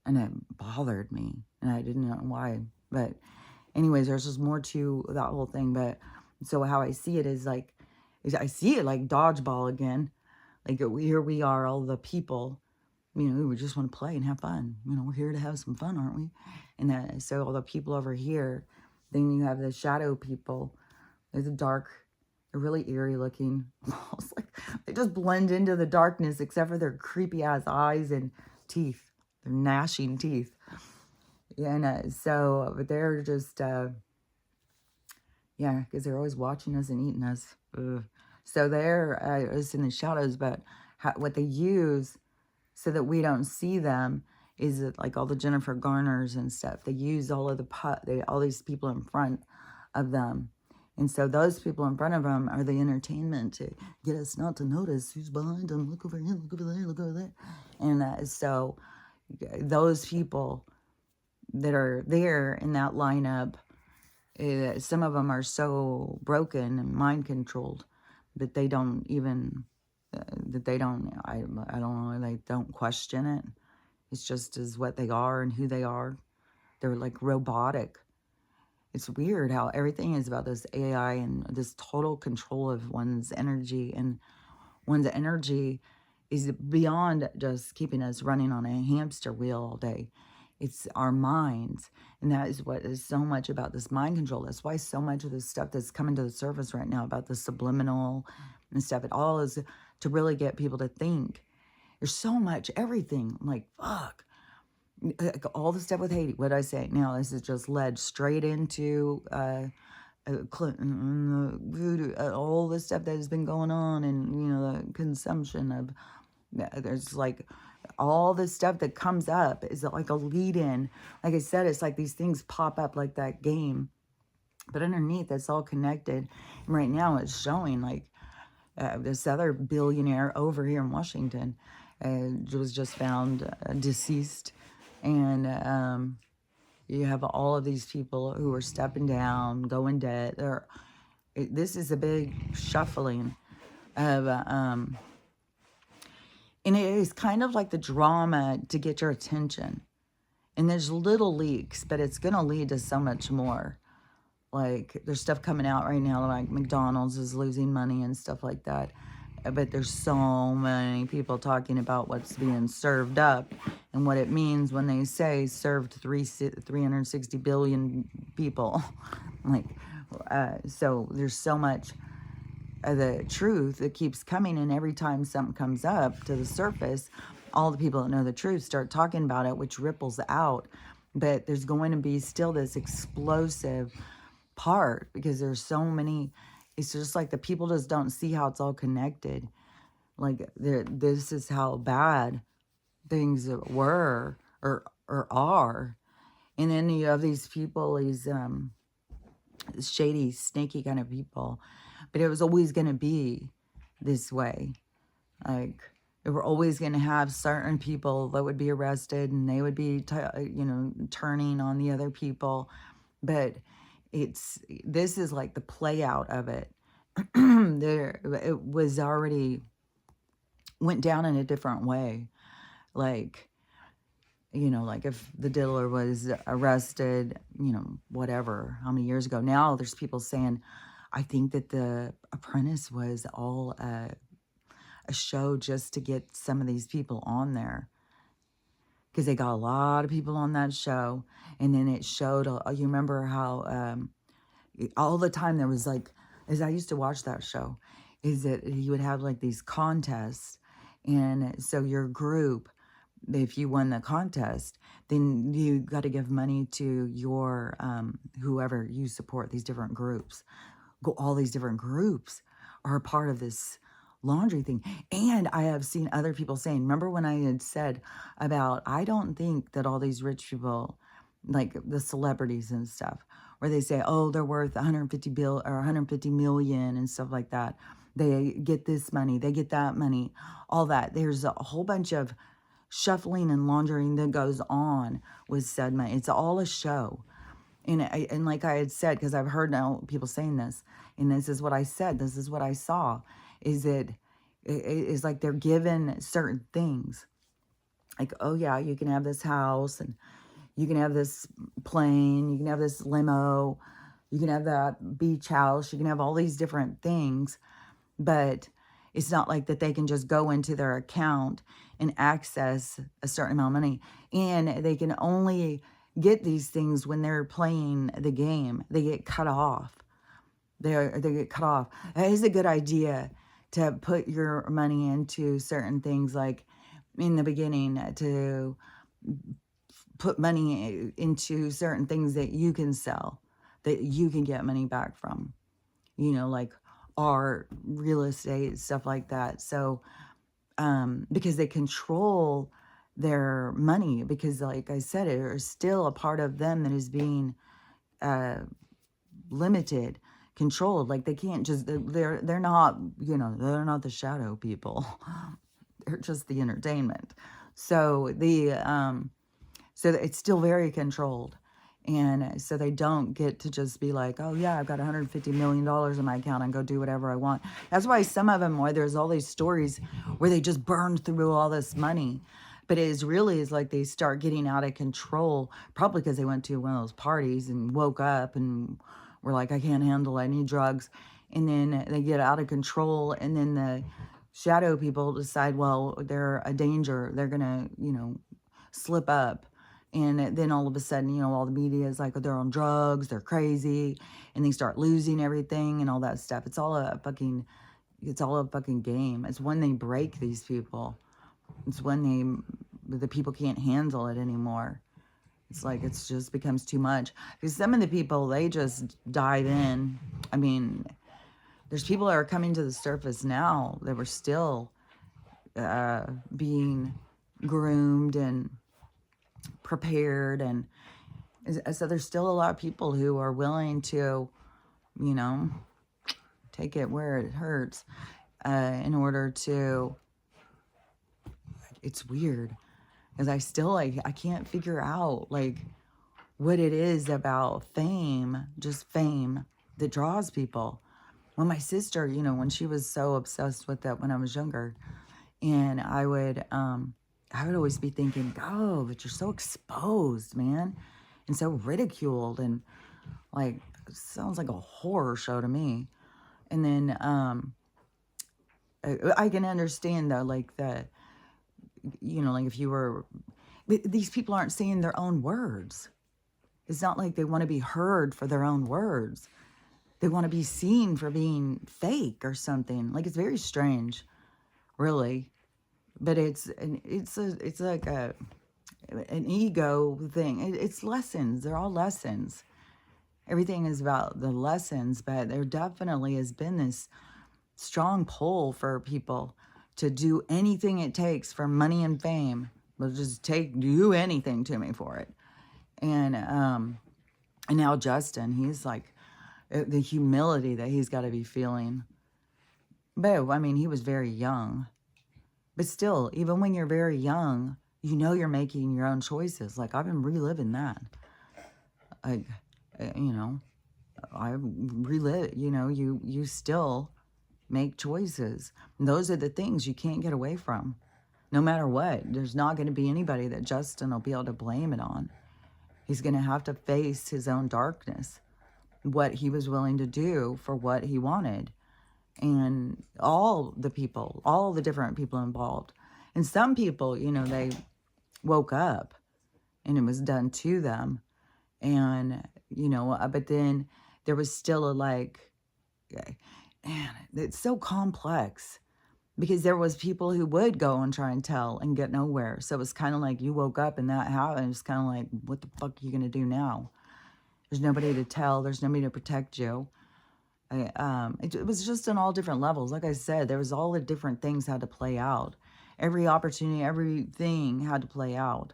and it bothered me, and I didn't know why. But anyways, there's just more to that whole thing. But so how I see it is like, I see it like dodgeball again. Like here we are, all the people, you know, we just want to play and have fun. You know, we're here to have some fun, aren't we? And that, so all the people over here, then you have the shadow people. There's the dark, they're really eerie looking. Almost like they just blend into the darkness, except for their creepy ass eyes and teeth. They're gnashing teeth. And so but they're just, yeah, because they're always watching us and eating us. Ugh. So they're us in the shadows, but what they use so that we don't see them is that, like all the Jennifer Garners and stuff, they use all of all these people in front of them. And so those people in front of them are the entertainment to get us not to notice who's behind them. Look over here, look over there, look over there. And so those people that are there in that lineup, some of them are so broken and mind controlled that they don't even, I don't know, they don't question it. It's just as what they are and who they are. They're like robotic. It's weird how everything is about this AI and this total control of one's energy. And one's energy is beyond just keeping us running on a hamster wheel all day. It's our minds. And that is what is so much about this mind control. That's why so much of this stuff that's coming to the surface right now about the subliminal and stuff, it all is to really get people to think. There's so much, everything. I'm like, fuck. All the stuff with Haiti, what did I say? Now, this is just led straight into Clinton, voodoo, all the stuff that has been going on, and, you know, the consumption of, there's like all this stuff that comes up is like a lead in. Like I said, it's like these things pop up like that game, but underneath it's all connected. And right now it's showing like this other billionaire over here in Washington was just found deceased. And you have all of these people who are stepping down, going dead. This is a big shuffling of, and it is kind of like the drama to get your attention. And there's little leaks, but it's going to lead to so much more. Like, there's stuff coming out right now, like McDonald's is losing money and stuff like that. But there's so many people talking about what's being served up and what it means when they say served 360 billion people. Like, so there's so much of the truth that keeps coming, and every time something comes up to the surface, all the people that know the truth start talking about it, which ripples out. But there's going to be still this explosive part because there's so many. It's just like the people just don't see how it's all connected. Like, this is how bad things were or are. And then you have these people, these shady, snaky kind of people. But it was always going to be this way. Like, they were always going to have certain people that would be arrested, and they would be, turning on the other people. But this is like the play out of it. It was already went down in a different way. Like, like if the dealer was arrested, whatever, how many years ago. Now there's people saying, I think that The Apprentice was all a show just to get some of these people on there. Because they got a lot of people on that show. And then it showed, you remember how all the time there was like, as I used to watch that show, is that he would have like these contests. And so your group, if you won the contest, then you got to give money to your, whoever you support, these different groups. All these different groups are a part of this laundry thing. And I have seen other people saying, remember when I had said about, I don't think that all these rich people, like the celebrities and stuff, where they say, oh, they're worth 150 million and stuff like that. They get this money, they get that money, all that. There's a whole bunch of shuffling and laundering that goes on with said money. It's all a show. And like I had said, because I've heard now people saying this, and this is what I said, this is what I saw, is that it is like they're given certain things. Like, oh yeah, you can have this house, and you can have this plane, you can have this limo, you can have that beach house, you can have all these different things, but it's not like that they can just go into their account and access a certain amount of money. And they can only get these things when they're playing the game. They get cut off. They get cut off. It is a good idea to put your money into certain things, like in the beginning, to put money into certain things that you can sell, that you can get money back from, like art, real estate, stuff like that. So, because they control their money, because like I said, it is still a part of them that is being limited, controlled. Like they can't just, they're not, they're not the shadow people. They're just the entertainment. So so it's still very controlled. And so they don't get to just be like, oh yeah, I've got $150 million in my account and go do whatever I want. That's why some of them, where there's all these stories where they just burned through all this money. But it is like they start getting out of control, probably because they went to one of those parties and woke up and were like, I can't handle it, I need drugs. And then they get out of control, and then the shadow people decide, well, they're a danger. They're going to, slip up. And then all of a sudden, all the media is like, they're on drugs, they're crazy, and they start losing everything and all that stuff. It's all a fucking game. It's when they break these people. It's when the people can't handle it anymore. It's like, it's just becomes too much. Because some of the people, they just dive in. I mean, there's people that are coming to the surface now that were still being groomed and prepared, and so there's still a lot of people who are willing to, take it where it hurts, in order to. It's weird, because I still I can't figure out what it is about fame, just fame, that draws people. When my sister, when she was so obsessed with that when I was younger, and I would always be thinking, oh, but you're so exposed, man, and so ridiculed, and it sounds like a horror show to me. And then I can understand though, if you were, these people aren't saying their own words. It's not like they want to be heard for their own words. They want to be seen for being fake or something. It's very strange, really. But it's like an ego thing. It's lessons. They're all lessons. Everything is about the lessons, but there definitely has been this strong pull for people to do anything it takes for money and fame. They'll just do anything to me for it. And now Justin, he's like, the humility that he's got to be feeling. But I mean, he was very young. But still, even when you're very young, you're making your own choices. I've been reliving that. I relive, you still make choices. And those are the things you can't get away from. No matter what, there's not going to be anybody that Justin will be able to blame it on. He's going to have to face his own darkness, what he was willing to do for what he wanted. And all the different people involved. And some people, they woke up and it was done to them. And, but then there was still man, it's so complex, because there was people who would go and try and tell and get nowhere. So it was kind of like you woke up and that happened. It's kind of like, what the fuck are you going to do now? There's nobody to tell. There's nobody to protect you. It was just on all different levels. Like I said, there was all the different things had to play out. Every opportunity, everything had to play out.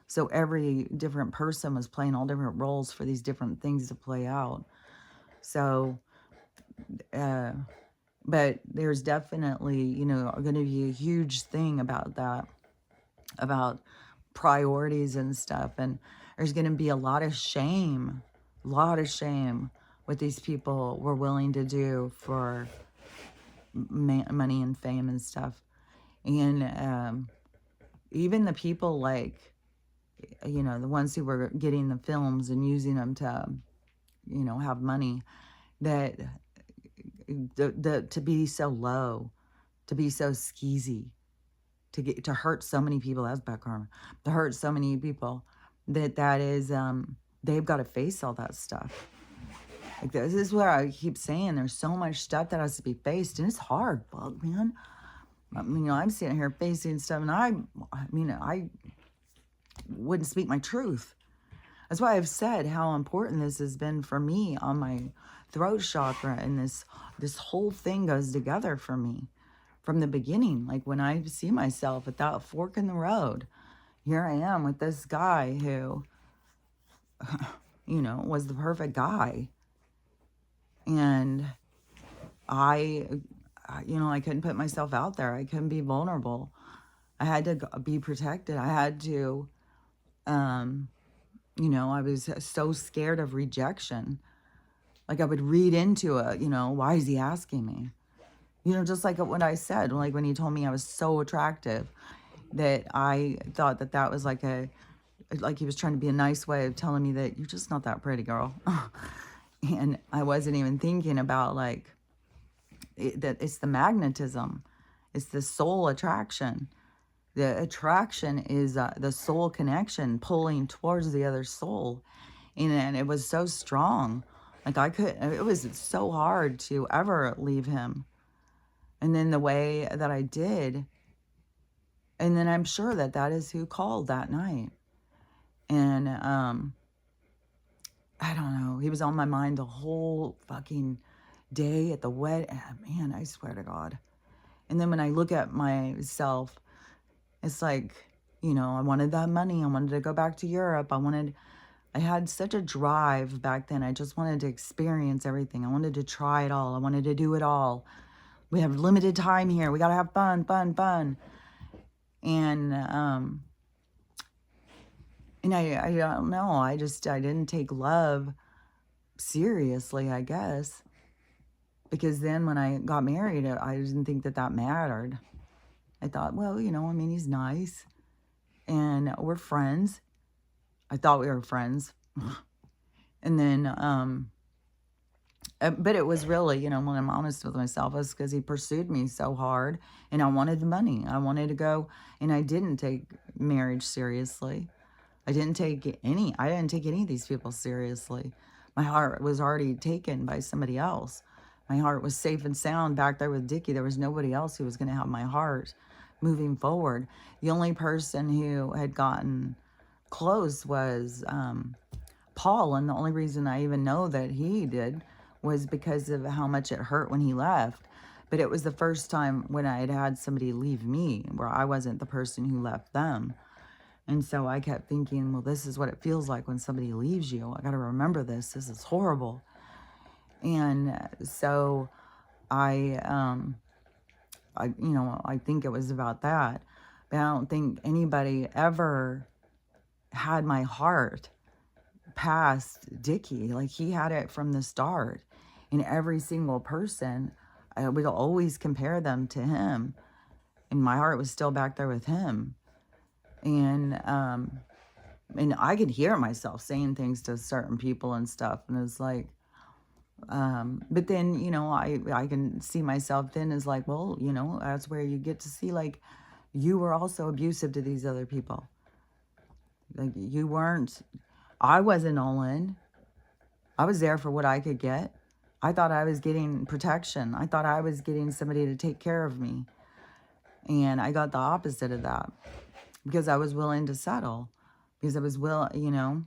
So every different person was playing all different roles for these different things to play out. So, but there's definitely, going to be a huge thing about that. about priorities and stuff. And there's going to be a lot of shame what these people were willing to do for money and fame and stuff. And even the people like, you know, the ones who were getting the films and using them to, you know, have money, that to be so low, to be so skeezy, to hurt so many people, that's bad karma, to hurt so many people, that is, they've got to face all that stuff. Like, this is where I keep saying there's so much stuff that has to be faced, and it's hard, fuck, man. I mean, you know, I'm sitting here facing stuff, and I wouldn't speak my truth. That's why I've said how important this has been for me on my throat chakra, and this whole thing goes together for me from the beginning. Like, when I see myself at that fork in the road, here I am with this guy who, you know, was the perfect guy. And you know, I couldn't put myself out there. I couldn't be vulnerable. I had to be protected. I had to, you know, I was so scared of rejection. Like, I would read into it, you know, why is he asking me? You know, just like what I said, like when he told me I was so attractive, that I thought that that was like he was trying to be a nice way of telling me that you're just not that pretty, girl. And I wasn't even thinking about, like, that it's the magnetism. It's the soul attraction. The attraction is the soul connection pulling towards the other soul. And it was so strong. Like, it was so hard to ever leave him. And then the way that I did, and then I'm sure that that is who called that night. And I don't know, he was on my mind the whole fucking day at the wedding. Man, I swear to God. And then when I look at myself, it's like, you know, I wanted that money. I wanted to go back to Europe. I had such a drive back then. I just wanted to experience everything. I wanted to try it all. I wanted to do it all. We have limited time here. We got to have fun, fun, fun. And I don't know. I didn't take love seriously, I guess. Because then when I got married, I didn't think that that mattered. I thought, well, you know, I mean, he's nice. And we're friends. I thought we were friends. And then, but it was really, you know, when I'm honest with myself, it's because he pursued me so hard. And I wanted the money. I wanted to go. And I didn't take marriage seriously. I didn't take any of these people seriously. My heart was already taken by somebody else. My heart was safe and sound back there with Dickie. There was nobody else who was going to have my heart moving forward. The only person who had gotten close was Paul. And the only reason I even know that he did was because of how much it hurt when he left. But it was the first time when I had had somebody leave me, where I wasn't the person who left them. And so I kept thinking, well, this is what it feels like when somebody leaves you. I got to remember this. This is horrible. And so I think it was about that. But I don't think anybody ever had my heart past Dickie. Like, he had it from the start. And every single person, I would always compare them to him. And my heart was still back there with him. And I could hear myself saying things to certain people and stuff. And it's like, but then, you know, I can see myself then as like, well, you know, that's where you get to see, like, you were also abusive to these other people. Like, I wasn't all in. I was there for what I could get. I thought I was getting protection. I thought I was getting somebody to take care of me. And I got the opposite of that. Because I was willing to settle, because I was you know,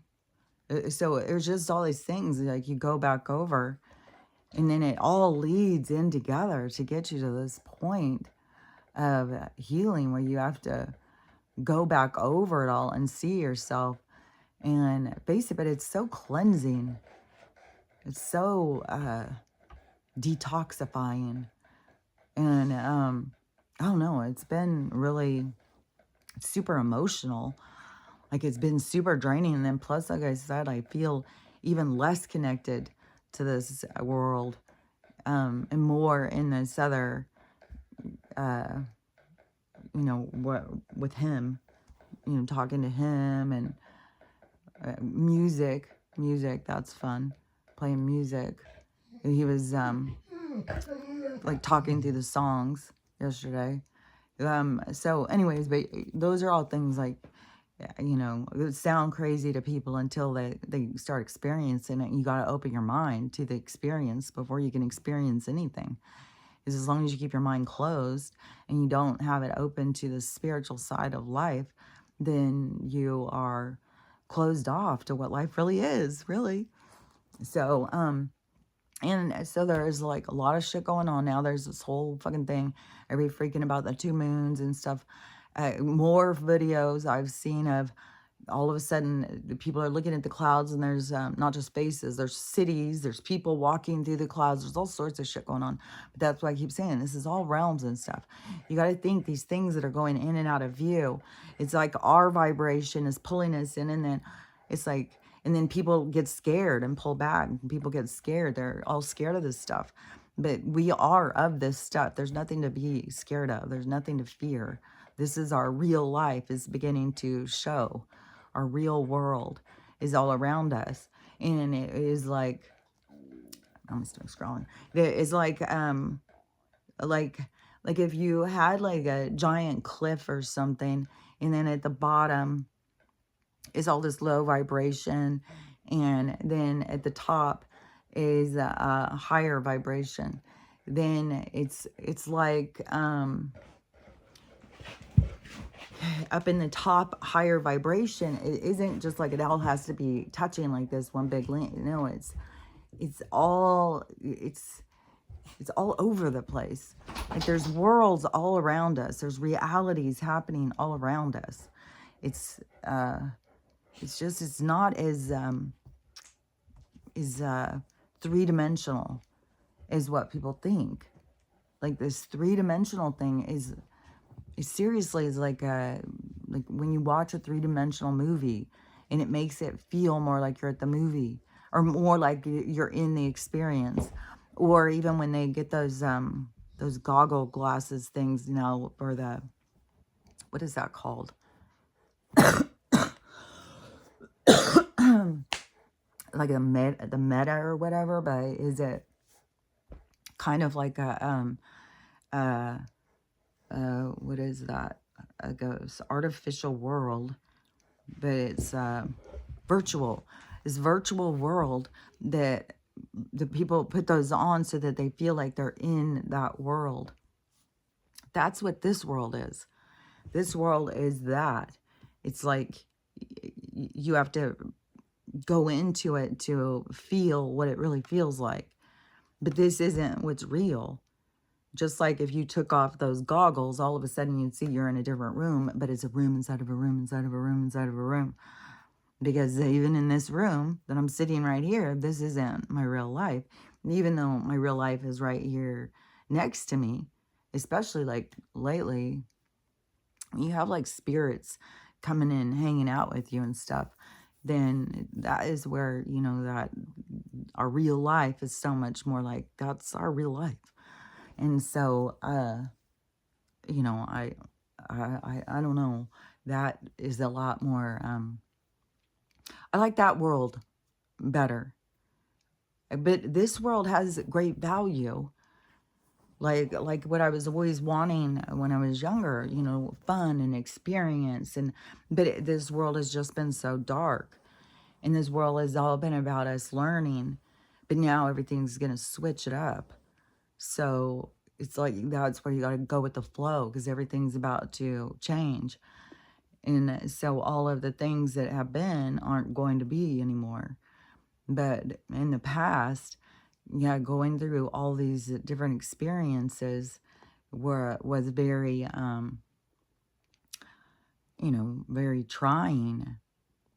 so it was just all these things like you go back over, and then it all leads in together to get you to this point of healing where you have to go back over it all and see yourself and face it. But it's so cleansing. It's so detoxifying. And I don't know, it's been really super emotional. Like, it's been super draining. And then plus, like I said, I feel even less connected to this world, and more in this other, uh, what with him, talking to him, and music, that's fun. Playing music. He was, like, talking through the songs yesterday. So anyways, but those are all things, like, it sound crazy to people until they start experiencing it. You got to open your mind to the experience before you can experience anything. Because as long as you keep your mind closed and you don't have it open to the spiritual side of life, then you are closed off to what life really is, really. So, and so there's like a lot of shit going on now. There's this whole fucking thing. Everybody freaking about the 2 moons and stuff. More videos I've seen of, all of a sudden people are looking at the clouds, and there's not just faces, there's cities, there's people walking through the clouds, there's all sorts of shit going on. But that's why I keep saying this is all realms and stuff. You got to think these things that are going in and out of view, it's like our vibration is pulling us in, and then it's like, and then people get scared and pull back, and people get scared, they're all scared of this stuff. But we are of this stuff. There's nothing to be scared of, there's nothing to fear. This is our real life is beginning to show. Our real world is all around us. And it is like, I'm still scrolling. It's like if you had like a giant cliff or something, and then at the bottom is all this low vibration, and then at the top is a higher vibration. Then it's like, up in the top higher vibration, it isn't just like it all has to be touching like this one big link. No, it's all over the place. Like, there's worlds all around us, there's realities happening all around us. It's just, it's not as three-dimensional as what people think. Like, this three-dimensional thing is seriously is like when you watch a three-dimensional movie, and it makes it feel more like you're at the movie, or more like you're in the experience. Or even when they get those goggle glasses things, or the, what is that called? Like the meta or whatever, but is it kind of like a what is that? A ghost artificial world, but it's virtual. This virtual world that the people put those on so that they feel like they're in that world. That's what this world is. This world is that. It's like you have to go into it to feel what it really feels like. But this isn't what's real. Just like if you took off those goggles, all of a sudden you'd see you're in a different room, but it's a room inside of a room inside of a room inside of a room. Because even in this room that I'm sitting right here, this isn't my real life. And even though my real life is right here next to me, especially like lately, you have like spirits coming in, hanging out with you and stuff, then that is where, that our real life is so much more like, that's our real life. And so, I don't know. That is a lot more, I like that world better. But this world has great value. Like what I was always wanting when I was younger, fun and experience. But this world has just been so dark. And this world has all been about us learning. But now everything's going to switch it up. So it's like, that's where you got to go with the flow, because everything's about to change. And so all of the things that have been aren't going to be anymore. But in the past, going through all these different experiences was very, very trying,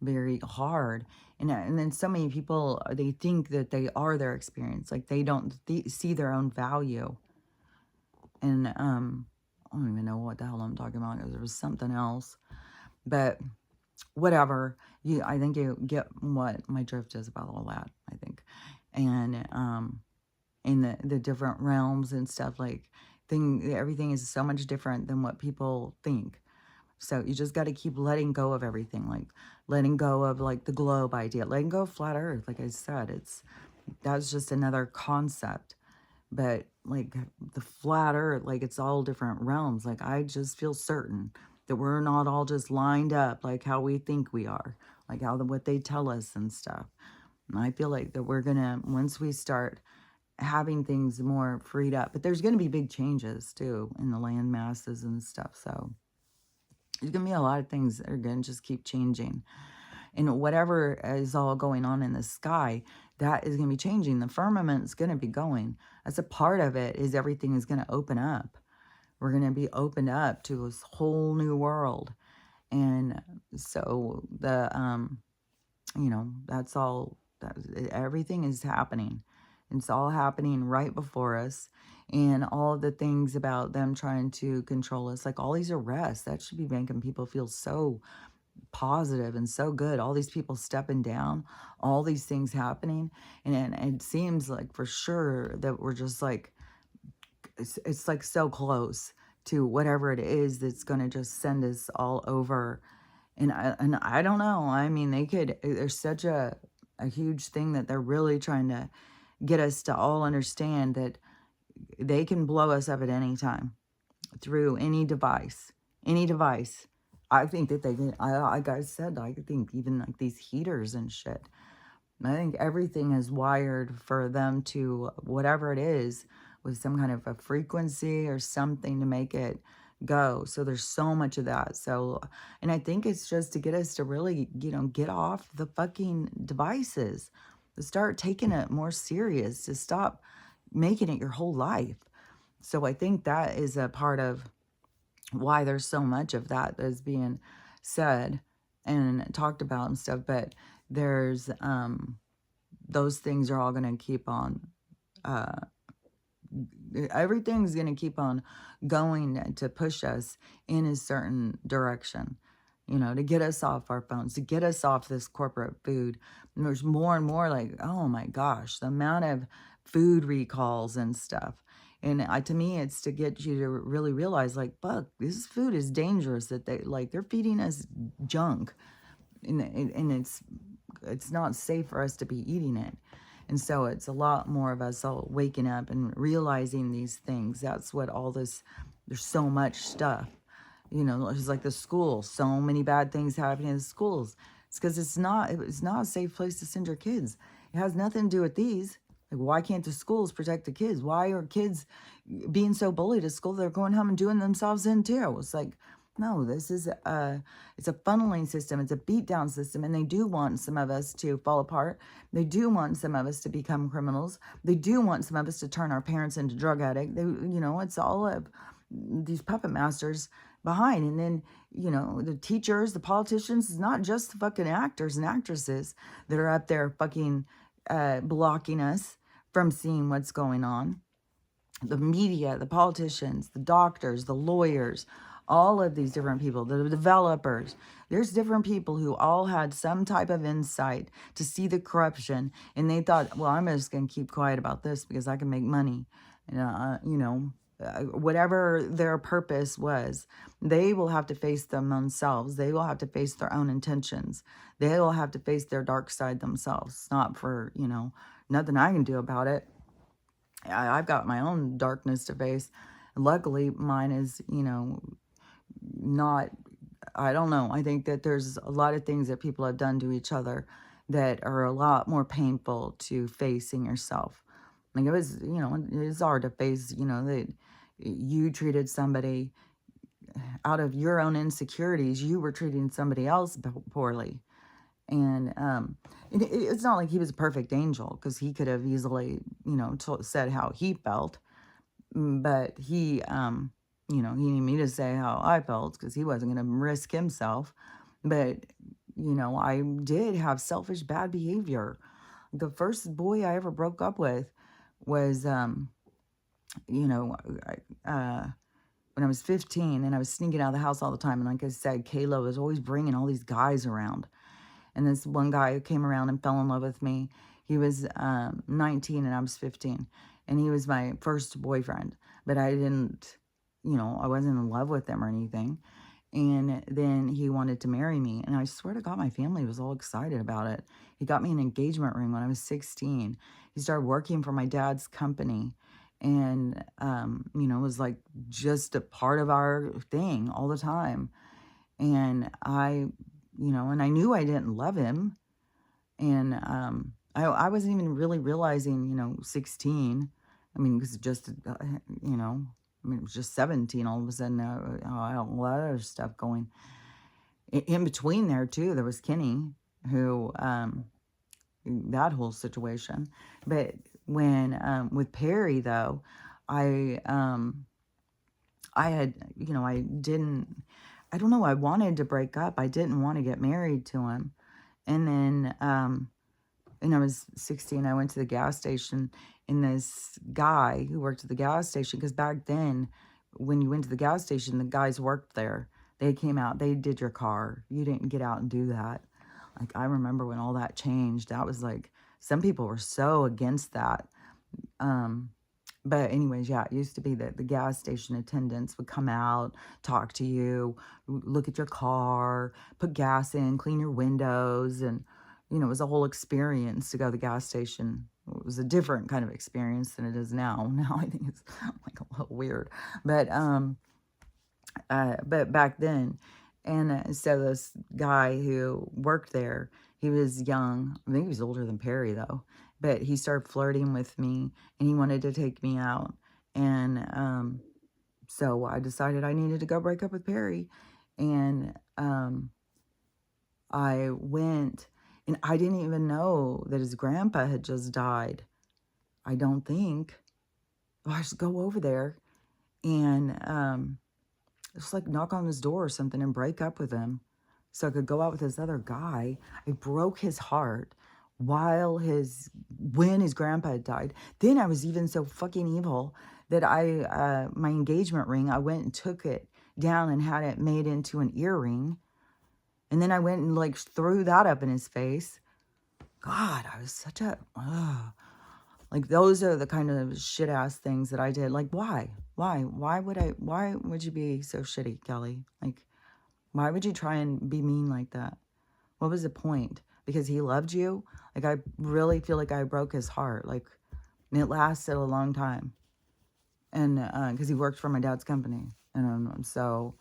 very hard. And then so many people, they think that they are their experience. Like, they don't see their own value. And don't even know what the hell I'm talking about because there was something else. But whatever. I think you get what my drift is about all that, I think. And in the different realms and stuff, like everything is so much different than what people think. So you just got to keep letting go of everything, like letting go of like the globe idea, letting go of flat earth. Like I said, that's just another concept. But like the flat earth, like it's all different realms. Like I just feel certain that we're not all just lined up like how we think we are, like what they tell us and stuff. And I feel like that we're gonna, once we start having things more freed up, but there's gonna be big changes too in the land masses and stuff. So there's gonna be a lot of things that are gonna just keep changing. And whatever is all going on in the sky, that is going to be changing. The firmament is going to be going. That's a part of it, is everything is going to open up. We're going to be opened up to this whole new world. And so that's all, everything is happening. It's all happening right before us. And all of the things about them trying to control us, like all these arrests, that should be making people feel so positive and so good. All these people stepping down, all these things happening. And it seems like for sure that we're just like, it's like so close to whatever it is that's going to just send us all over. And I don't know. I mean, there's such a huge thing that they're really trying to get us to all understand that they can blow us up at any time through any device. Any device. I think that they can, like I said, I think even like these heaters and shit. I think everything is wired for them to, whatever it is, with some kind of a frequency or something to make it go. So there's so much of that. So, and I think it's just to get us to really, get off the fucking devices, to start taking it more serious, to stop making it your whole life. So I think that is a part of why there's so much of that that's being said and talked about and stuff. But there's those things are all going to keep on everything's going to keep on going to push us in a certain direction, to get us off our phones, to get us off this corporate food. And there's more and more, like, oh my gosh, the amount of food recalls and stuff. And to me, it's to get you to really realize, like, fuck, this food is dangerous, that they're feeding us junk. And it's not safe for us to be eating it. And so it's a lot more of us all waking up and realizing these things. That's what all this, there's so much stuff. It's like the schools, so many bad things happening in the schools. It's because it's not a safe place to send your kids. It has nothing to do with these. Like, why can't the schools protect the kids? Why are kids being so bullied at school? They're going home and doing themselves in too. It's like, no, this is it's a funneling system. It's a beatdown system. And they do want some of us to fall apart. They do want some of us to become criminals. They do want some of us to turn our parents into drug addicts. It's all of these puppet masters behind. And then, the teachers, the politicians, it's not just the fucking actors and actresses that are up there fucking blocking us from seeing what's going on. The media, the politicians, the doctors, the lawyers, all of these different people, the developers, there's different people who all had some type of insight to see the corruption. And they thought, well, I'm just going to keep quiet about this because I can make money. And, whatever their purpose was, they will have to face them themselves. They will have to face their own intentions. They will have to face their dark side themselves. It's not for, nothing I can do about it. I've got my own darkness to face. Luckily, mine is, not, I don't know. I think that there's a lot of things that people have done to each other that are a lot more painful to facing yourself. Like, it was, it's hard to face, that you treated somebody out of your own insecurities. You were treating somebody else poorly. And it's not like he was a perfect angel, because he could have easily, said how he felt. But he needed me to say how I felt, because he wasn't going to risk himself. But, I did have selfish, bad behavior. The first boy I ever broke up with was, when I was 15, and I was sneaking out of the house all the time. And like I said, Kayla was always bringing all these guys around. And this one guy who came around and fell in love with me, he was 19 and I was 15. And he was my first boyfriend. But I didn't, I wasn't in love with him or anything. And then he wanted to marry me. And I swear to God, my family was all excited about it. He got me an engagement ring when I was 16. He started working for my dad's company. And, it was like just a part of our thing all the time. And and I knew I didn't love him. And I wasn't even really realizing, 16. I mean, because just, it was just 17 all of a sudden. I had a lot of other stuff going. In between there, too, there was Kenny, who, that whole situation. But when, with Perry, though, I had, I don't know, I wanted to break up. I didn't want to get married to him. And then, and I was 16, I went to the gas station, and this guy who worked at the gas station, because back then, when you went to the gas station, the guys worked there. They came out, they did your car. You didn't get out and do that. Like, I remember when all that changed, that was like, some people were so against that. But anyways, yeah, it used to be that the gas station attendants would come out, talk to you, look at your car, put gas in, clean your windows. And, it was a whole experience to go to the gas station. It was a different kind of experience than it is now. Now I think it's like a little weird. But back then, and so this guy who worked there, he was young. I think he was older than Perry, though. But he started flirting with me, and he wanted to take me out. And so I decided I needed to go break up with Perry. And I went, and I didn't even know that his grandpa had just died. I don't think. I just go over there and just like knock on his door or something and break up with him so I could go out with this other guy. I broke his heart when his grandpa had died. Then I was even so fucking evil that my engagement ring, I went and took it down and had it made into an earring. And then I went and like threw that up in his face. God, I was such a, like, those are the kind of shit ass things that I did. Like, why would you be so shitty, Kelly? Like, why would you try and be mean like that? What was the point? Because he loved you? Like, I really feel like I broke his heart. Like, and it lasted a long time. And, because he worked for my dad's company. And so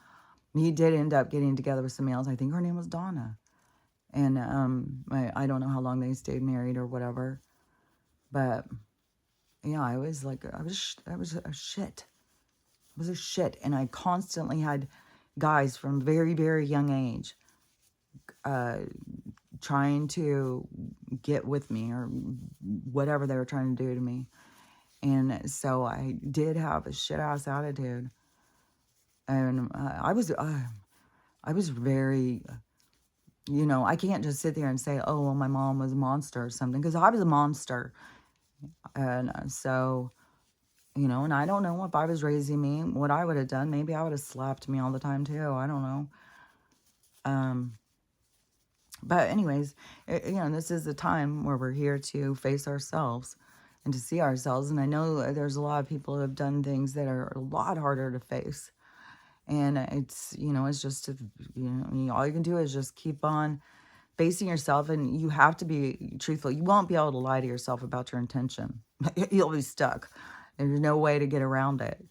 he did end up getting together with somebody else. I think her name was Donna. And, I don't know how long they stayed married or whatever. But, yeah, I was a shit. I was a shit. And I constantly had guys from very, very young age trying to get with me or whatever they were trying to do to me. And so I did have a shit-ass attitude. And I was very, I can't just sit there and say, oh, well, my mom was a monster or something, because I was a monster. And so, and I don't know if I was raising me, what I would have done. Maybe I would have slapped me all the time too. I don't know. But anyways, this is the time where we're here to face ourselves and to see ourselves. And I know there's a lot of people who have done things that are a lot harder to face. And it's, it's just, all you can do is just keep on facing yourself, and you have to be truthful. You won't be able to lie to yourself about your intention. You'll be stuck. There's no way to get around it.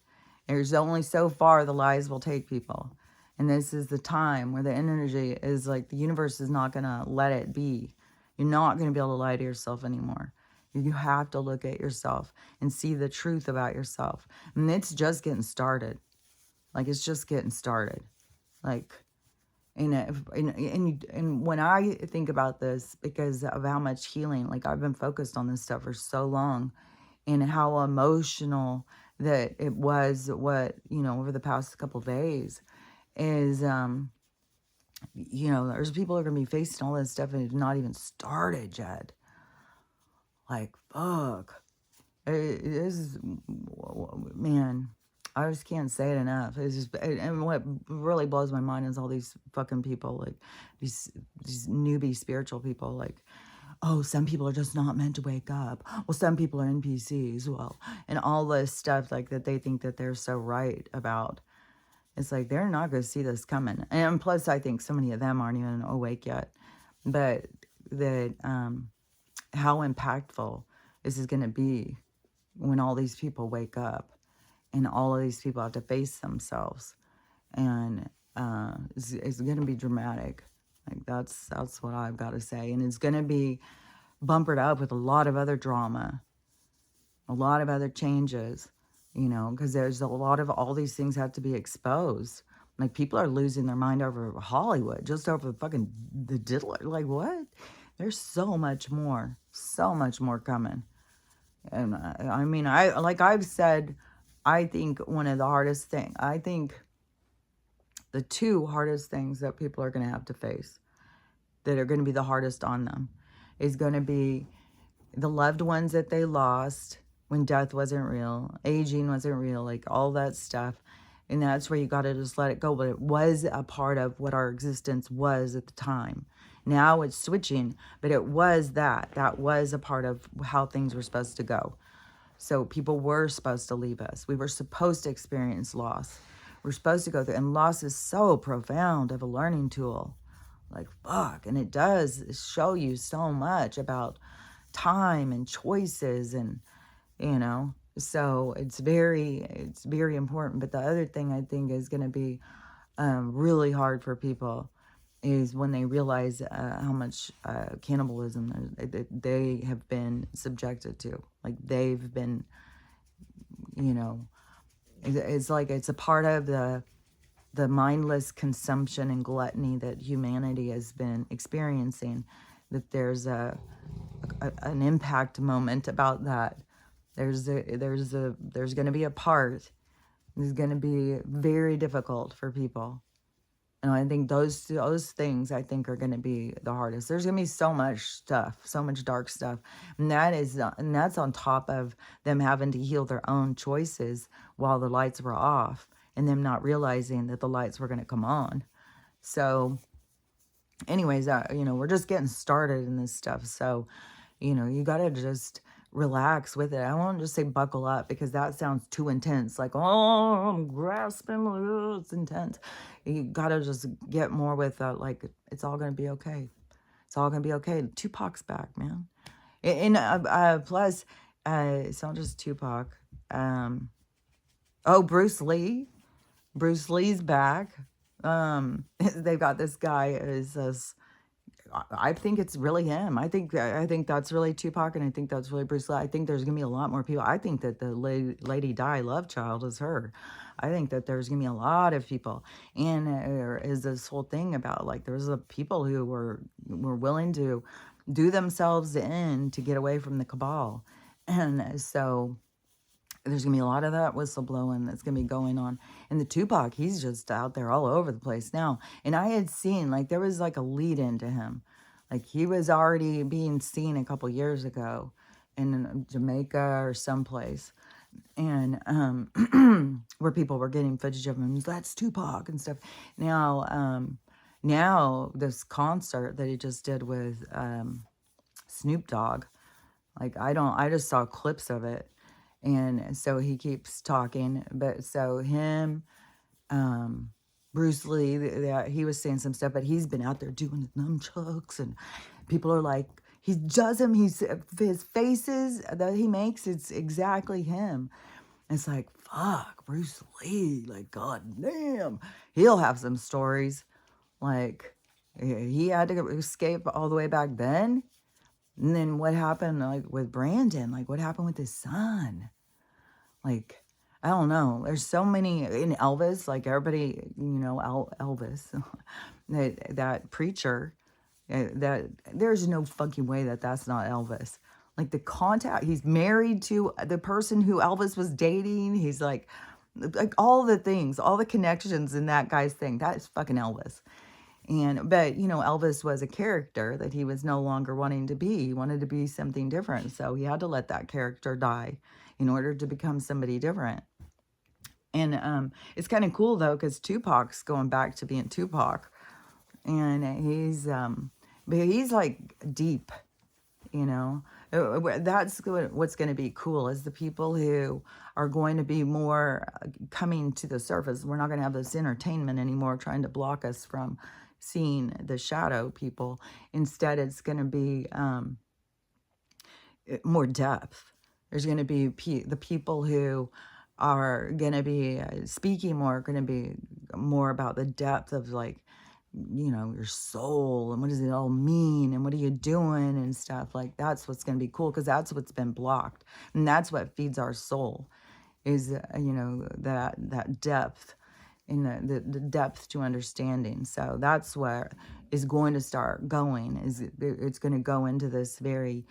There's only so far the lies will take people. And this is the time where the energy is like, the universe is not going to let it be. You're not going to be able to lie to yourself anymore. You have to look at yourself and see the truth about yourself. And it's just getting started. Like, it's just getting started. Like, and when I think about this, because of how much healing, like, I've been focused on this stuff for so long, and how emotional that it was, over the past couple of days, is, there's people who are going to be facing all this stuff and it's not even started yet. Like, fuck. It is, man. I just can't say it enough. It's just, and what really blows my mind is all these fucking people, like these these newbie spiritual people, like, oh, some people are just not meant to wake up. Well, some people are NPCs. Well, and all this stuff like that they think that they're so right about. It's like they're not going to see this coming. And plus, I think so many of them aren't even awake yet. But that how impactful this is going to be when all these people wake up and all of these people have to face themselves, and it's going to be dramatic. Like that's what I've got to say, and it's going to be bumpered up with a lot of other drama, a lot of other changes, because there's a lot of all these things have to be exposed. Like people are losing their mind over Hollywood, just over fucking the diddler. Like what? There's so much more coming. And I mean, like I've said, I think one of the hardest thing, I think the two hardest things that people are going to have to face, that are going to be the hardest on them, is going to be the loved ones that they lost when death wasn't real, aging wasn't real, like all that stuff. And that's where you got to just let it go. But it was a part of what our existence was at the time. Now it's switching, but it was that. That was a part of how things were supposed to go. So people were supposed to leave us. We were supposed to experience loss. We're supposed to go through, and loss is so profound of a learning tool. Like, fuck. And it does show you so much about time and choices, and, so it's very important. But the other thing I think is going to be really hard for people is when they realize how much cannibalism they have been subjected to. Like they've been, it's like it's a part of the mindless consumption and gluttony that humanity has been experiencing, that there's an impact moment about that. There's going to be a part that's going to be very difficult for people. And I think those things I think are going to be the hardest. There's going to be so much stuff, so much dark stuff. And that's on top of them having to heal their own choices while the lights were off, and them not realizing that the lights were going to come on. So anyways, we're just getting started in this stuff. So, you got to just relax with it. I won't just say buckle up, because that sounds too intense. Like, oh, I'm grasping, oh, it's intense. You got to just get more with like, it's all going to be okay. It's all going to be okay. Tupac's back, man. And plus, it's not just Tupac. Bruce Lee. Bruce Lee's back. They've got this guy is this, I think it's really him. I think that's really Tupac, and I think that's really Bruce Lee. I think there's gonna be a lot more people. I think that the Lady Di love child is her. I think that there's gonna be a lot of people, and there is this whole thing about like there's people who were willing to do themselves in to get away from the cabal, and so there's going to be a lot of that whistleblowing that's going to be going on. And the Tupac, he's just out there all over the place now. And I had seen, like, there was like a lead into him. Like, he was already being seen a couple years ago in Jamaica or someplace. And where people were getting footage of him. That's Tupac and stuff. Now this concert that he just did with Snoop Dogg, like, I just saw clips of it. And so he keeps talking, but so him, Bruce Lee, he was saying some stuff, but he's been out there doing the nunchucks, and people are like, his faces that he makes, it's exactly him. And it's like, fuck, Bruce Lee, like, god damn, he'll have some stories. Like, he had to escape all the way back then. And then what happened, like, with Brandon? Like, what happened with his son? Like, I don't know. There's so many in Elvis. Like, everybody, Elvis, that preacher. That there's no fucking way that that's not Elvis. Like the contact, he's married to the person who Elvis was dating. He's like all the things, all the connections in that guy's thing. That is fucking Elvis. But Elvis was a character that he was no longer wanting to be. He wanted to be something different. So he had to let that character die in order to become somebody different. And it's kind of cool though, because Tupac's going back to being Tupac, and but he's like deep, you know. That's what's going to be cool is the people who are going to be more coming to the surface. We're not going to have this entertainment anymore trying to block us from seeing the shadow people. Instead, it's going to be more depth. There's going to be the people who are going to be speaking more, going to be more about the depth of like, you know, your soul and what does it all mean and what are you doing and stuff. Like that's what's going to be cool, because that's what's been blocked, and that's what feeds our soul is you know, that depth, in the depth to understanding. So that's where is going to start going, is it's going to go into this very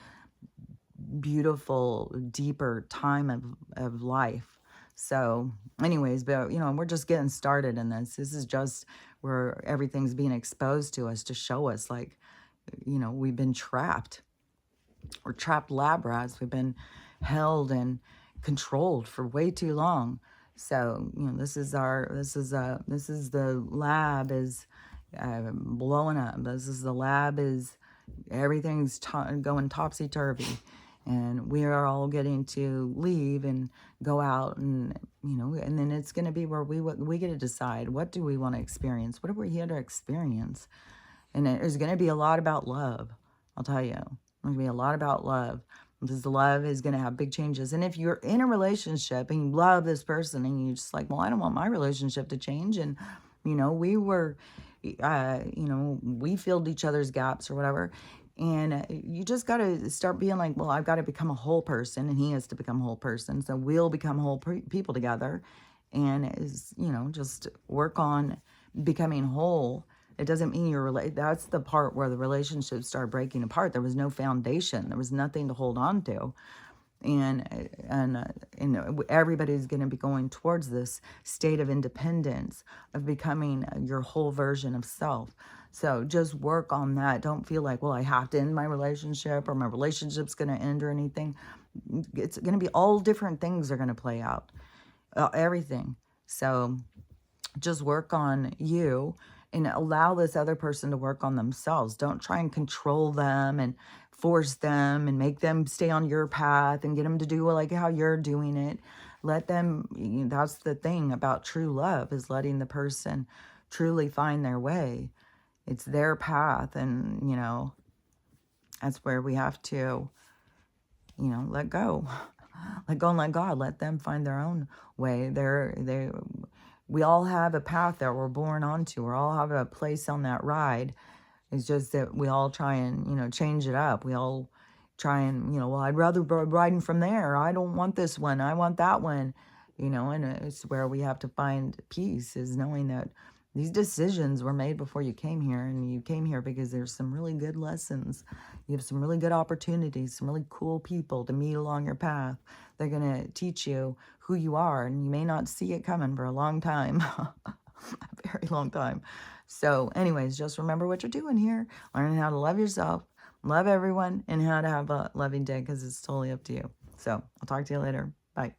beautiful, deeper time of life. So anyways, but you know, we're just getting started in this. This is just where everything's being exposed to us to show us, like, you know, we've been trapped. We're trapped lab rats. We've been held and controlled for way too long. So, you know, this is the lab is blowing up. This is the lab is, everything's going topsy-turvy. And we are all getting to leave and go out, and, you know, and then it's going to be where we get to decide, what do we want to experience? What are we here to experience? And there's going to be a lot about love. I'll tell you, there's going to be a lot about love, because the love is going to have big changes. And if you're in a relationship and you love this person and you're just like, well, I don't want my relationship to change. And, you know, we were, you know, we filled each other's gaps or whatever. And you just got to start being like, well, I've got to become a whole person, and he has to become a whole person. So we'll become whole people together. And, is, you know, just work on becoming whole. It doesn't mean you're that's the part where the relationships start breaking apart. There was no foundation. There was nothing to hold on to. And everybody's going to be going towards this state of independence, of becoming your whole version of self. So just work on that. Don't feel like, well, I have to end my relationship, or my relationship's going to end, or anything. It's going to be all different things are going to play out, everything. So just work on you and allow this other person to work on themselves. Don't try and control them and force them and make them stay on your path and get them to do like how you're doing it. Let them, you know, that's the thing about true love, is letting the person truly find their way. It's their path, and, you know, that's where we have to, you know, let go. Let go and let God. Let them find their own way. We all have a path that we're born onto. We all have a place on that ride. It's just that we all try and, you know, change it up. We all try and, you know, well, I'd rather be riding from there. I don't want this one. I want that one. You know, and it's where we have to find peace, is knowing that these decisions were made before you came here, and you came here because there's some really good lessons. You have some really good opportunities, some really cool people to meet along your path. They're going to teach you who you are, and you may not see it coming for a long time, a very long time. So anyways, just remember what you're doing here, learning how to love yourself, love everyone, and how to have a loving day, because it's totally up to you. So I'll talk to you later. Bye.